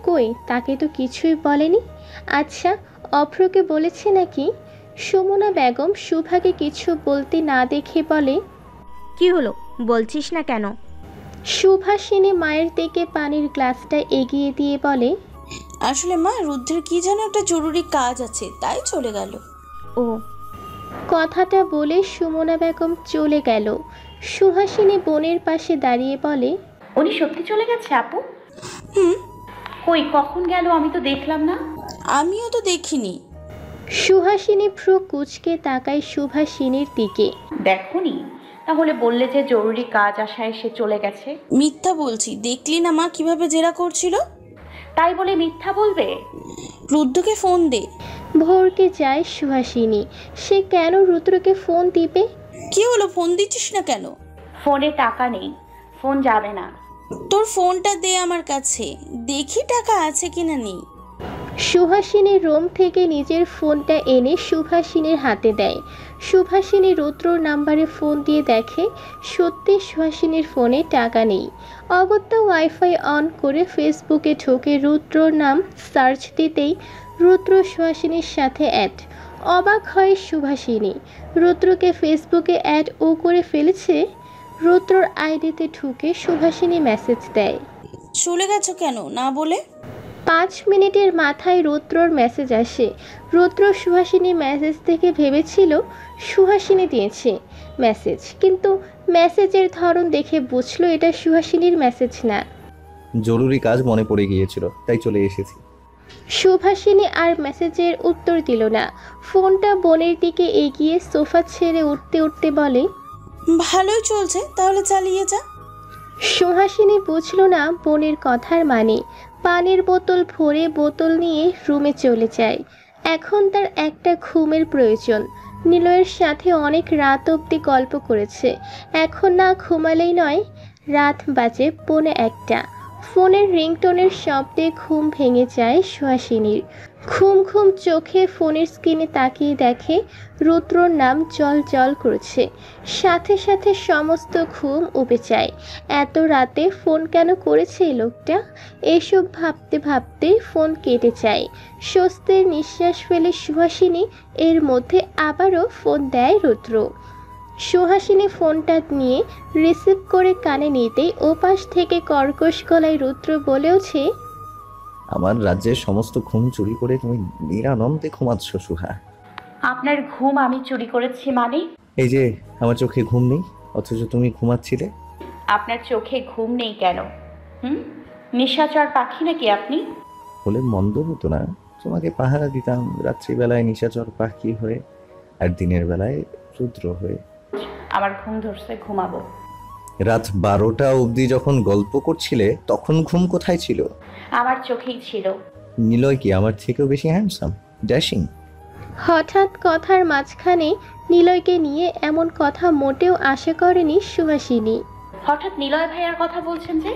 কই, তাকে তো কিছুই বলেনি। আচ্ছা, অভ্রকে বলেছে নাকি? সুমনা বেগম সুভাকে কিছু বলতে না দেখে বলে, কি হলো, বলছিস না কেন? সুভাষিনী মায়ের দিকে পানির গ্লাসটা এগিয়ে দিয়ে বলে, আসলে মা, রুদ্রের কি যেন একটা জরুরি কাজ আছে, তাই চলে গেল। ও। কথাটা বলে সুমনা বেগম চলে গেল। সুহাসিনী বোনের পাশে দাঁড়িয়ে বলে, উনি সত্যি চলে গেছে আপু? হুম। কই, কখন গেল? আমি তো দেখলাম না। আমিও তো দেখিনি। সুহাসিনী ভ্রু কুঁচকে তাকায় সুভাষিনীর দিকে। দেখোনি? তাহলে বললে যে জরুরি কাজ আসায় সে চলে গেছে। মিথ্যা বলছি, দেখলি না মা কিভাবে জেরা করছিল? তাই বলে মিথ্যা বলবে? রুদ্রকে ফোন দে। ভরকে যায় সুহাসিনী। সে কেন রুদ্রকে ফোন দিবে? কি হলো, ফোন দিচ্ছিস না কেন? ফোনে টাকা নেই, ফোন যাবে না। তোর ফোনটা দে আমার কাছে, দেখি টাকা আছে কিনা নেই। সুহাসিনী রুম থেকে নিজের ফোনটা এনে সুভাষিনীর হাতে দেয়। সুভাষিনী রুদ্রর নাম্বারে ফোন দিয়ে দেখে সত্যি সুহাসিনীর ফোনে টাকা নেই। অগত্যা ওয়াইফাই অন করে ফেসবুকে ঢুকে রুদ্রর নাম সার্চ দিতেই রুদ্র সুহাসিনীর সাথে অ্যাড। অবাক হয় সুভাষিনী, রুদ্রকে ফেসবুকে অ্যাড ও করে ফেলেছে। রুদ্রর আইডিতে ঢুকে সুভাষিনী মেসেজ দেয়, চলে গেছো কেন না বলে? 5 মিনিটের মাথায় রুদ্রর মেসেজ আসে। রুদ্র সুহাসিনী মেসেজ থেকে ভেবেছিল সুহাসিনী দিয়েছে মেসেজ, কিন্তু মেসেজের ধরন দেখে বুঝলো এটা সুহাসিনীর মেসেজ না। জরুরি কাজ মনে পড়ে গিয়েছিল, তাই চলে এসেছি। সুভাষিনী আর মেসেজের উত্তর দিল না। ফোনটা বোনের দিকে এগিয়ে সোফা ছেড়ে উঠতে উঠতে বলে, ভালোই চলছে, তাহলে চালিয়ে যা। সুহাসিনী বুঝল না বোনের কথার মানে। পানির বোতল ভরে বোতল নিয়ে রুমে চলে যায়। এখন তার একটা ঘুমের প্রয়োজন। নিলয়ের সাথে অনেক রাত অবধি গল্প করেছে, এখন না ঘুমালেই নয়। রাত বাজে 1:45। ফোনের রিংটোনের শব্দে ঘুম ভেঙে যায় সুহাসিনীর। ঘুম ঘুম চোখে ফোনের স্ক্রিনে তাকিয়ে দেখে রুদ্রর নাম জল জল করছে। সাথে সাথে সমস্ত ঘুম উবে যায়। এত রাতে ফোন কেন করেছে এই লোকটা? এসব ভাবতে ভাবতে ফোন কেটে যায়। স্বস্তির নিঃশ্বাস ফেলে সুহাসিনী এর মধ্যে আবারও ফোন দেয় রুদ্র। সুহাসিনী ফোনটা নিয়ে রিসিভ করে কানে নিতেই ওপাশ থেকে কর্কশ গলায় রুদ্র বলে ওঠে, আমার রাজ্যের সমস্ত ঘুম চুরি করে তুমি নিরানন্দে ঘুমাচ্ছ সুহা। আপনার ঘুম আমি চুরি করেছি মানে? এই যে আমার চোখে ঘুম নেই, অথচ তুমি ঘুমাচ্ছিলে। আপনার চোখে ঘুম নেই কেন? নিশাচর পাখি নাকি আপনি? বলে মন্দ হতো না, তোমাকে পাহারা দিতাম রাত্রিবেলায় নিশাচর পাখি হয়ে, আর দিনের বেলায় রুদ্র হয়ে। আমার ঘুম ধরছে, ঘুমাবো। রাত 12টা অবধি যখন গল্প করছিলে তখন ঘুম কোথায় ছিল? আমার চোখেই ছিল। নিলয় কি আমার থেকেও বেশি হ্যান্ডসাম, ড্যাশিং? হঠাৎ কথার মাঝখানে নিলয়কে নিয়ে এমন কথা মোটেও আশা করেনি সুহাসিনী। হঠাৎ নিলয় ভাইয়ার কথা বলছেন যে?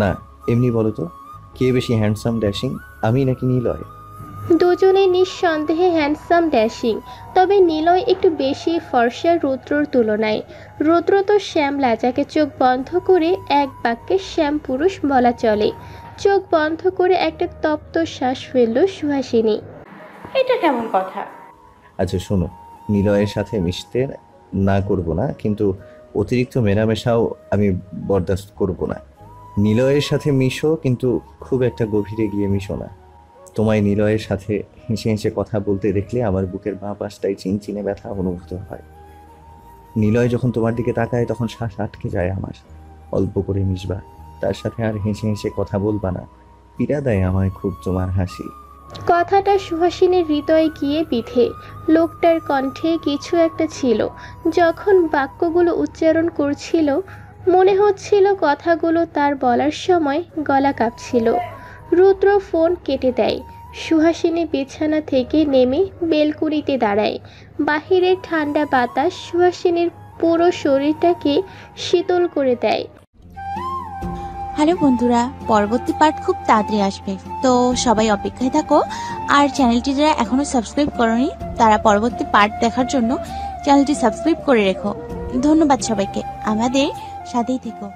না, এমনি বলো তো, কে বেশি হ্যান্ডসাম ড্যাশিং, আমি নাকি নিলয়? দুজনেই নিঃসন্দেহে হ্যান্ডসাম ড্যাশিং, তবে নিলয় একটু বেশি ফর্সা রুদ্রর তুলনায়। রুদ্র তো শ্যামলা, যাকে চোখ বন্ধ করে এক বাক্যে শ্যাম পুরুষ বলা চলে। চোখ বন্ধ করে একটা তপ্ত শ্বাস ফেলল সুহাসিনী। এটা কেমন কথা? আচ্ছা শোনো, নিলয়ের সাথে মিশতে না করব না, কিন্তু অতিরিক্ত মেলামেশাও আমি বরদাস্ত করব না। নিলয়ের সাথে মিশো, কিন্তু খুব একটা গভীরে গিয়ে মিশো না। তোমায় নিলয়ের সাথে হেসে হেসে কথা বলতে দেখলে আমার বুকের বাঁ পাশটায় চিনচিনে ব্যথা অনুভূত হয়। নিলয় যখন তোমার দিকে তাকায় তখন শ্বাস আটকে যায় আমার। অল্প করে মিশবা, তার সাথে আর হেসে হেসে কথা বলবা না, পীড়া দেয় আমায় খুব তোমার হাসি। কথাটা সুহাসিনীর হৃদয়ে গিয়ে বিধে। লোকটার কণ্ঠে কিছু একটা ছিল। যখন বাক্যগুলো উচ্চারণ করছিল মনে হচ্ছিল কথাগুলো তার বলার সময় গলা কাঁপছিল। রুদ্র ফোন কেটে দেয়। সুহাসিনী বিছানা থেকে নেমে বেলকুনিতে দাঁড়ায়। বাহিরের ঠান্ডা বাতাস সুহাসিনীর পুরো শরীরটাকে শীতল করে দেয়। হ্যালো বন্ধুরা, পরবর্তী পার্ট খুব তাড়াতাড়ি আসবে, তো সবাই অপেক্ষায় থাকো। আর চ্যানেলটি যারা এখনো সাবস্ক্রাইব করোনি তারা পরবর্তী পার্ট দেখার জন্য চ্যানেলটি সাবস্ক্রাইব করে রেখো। ধন্যবাদ সবাইকে, আমাদের সাথেই থেকো।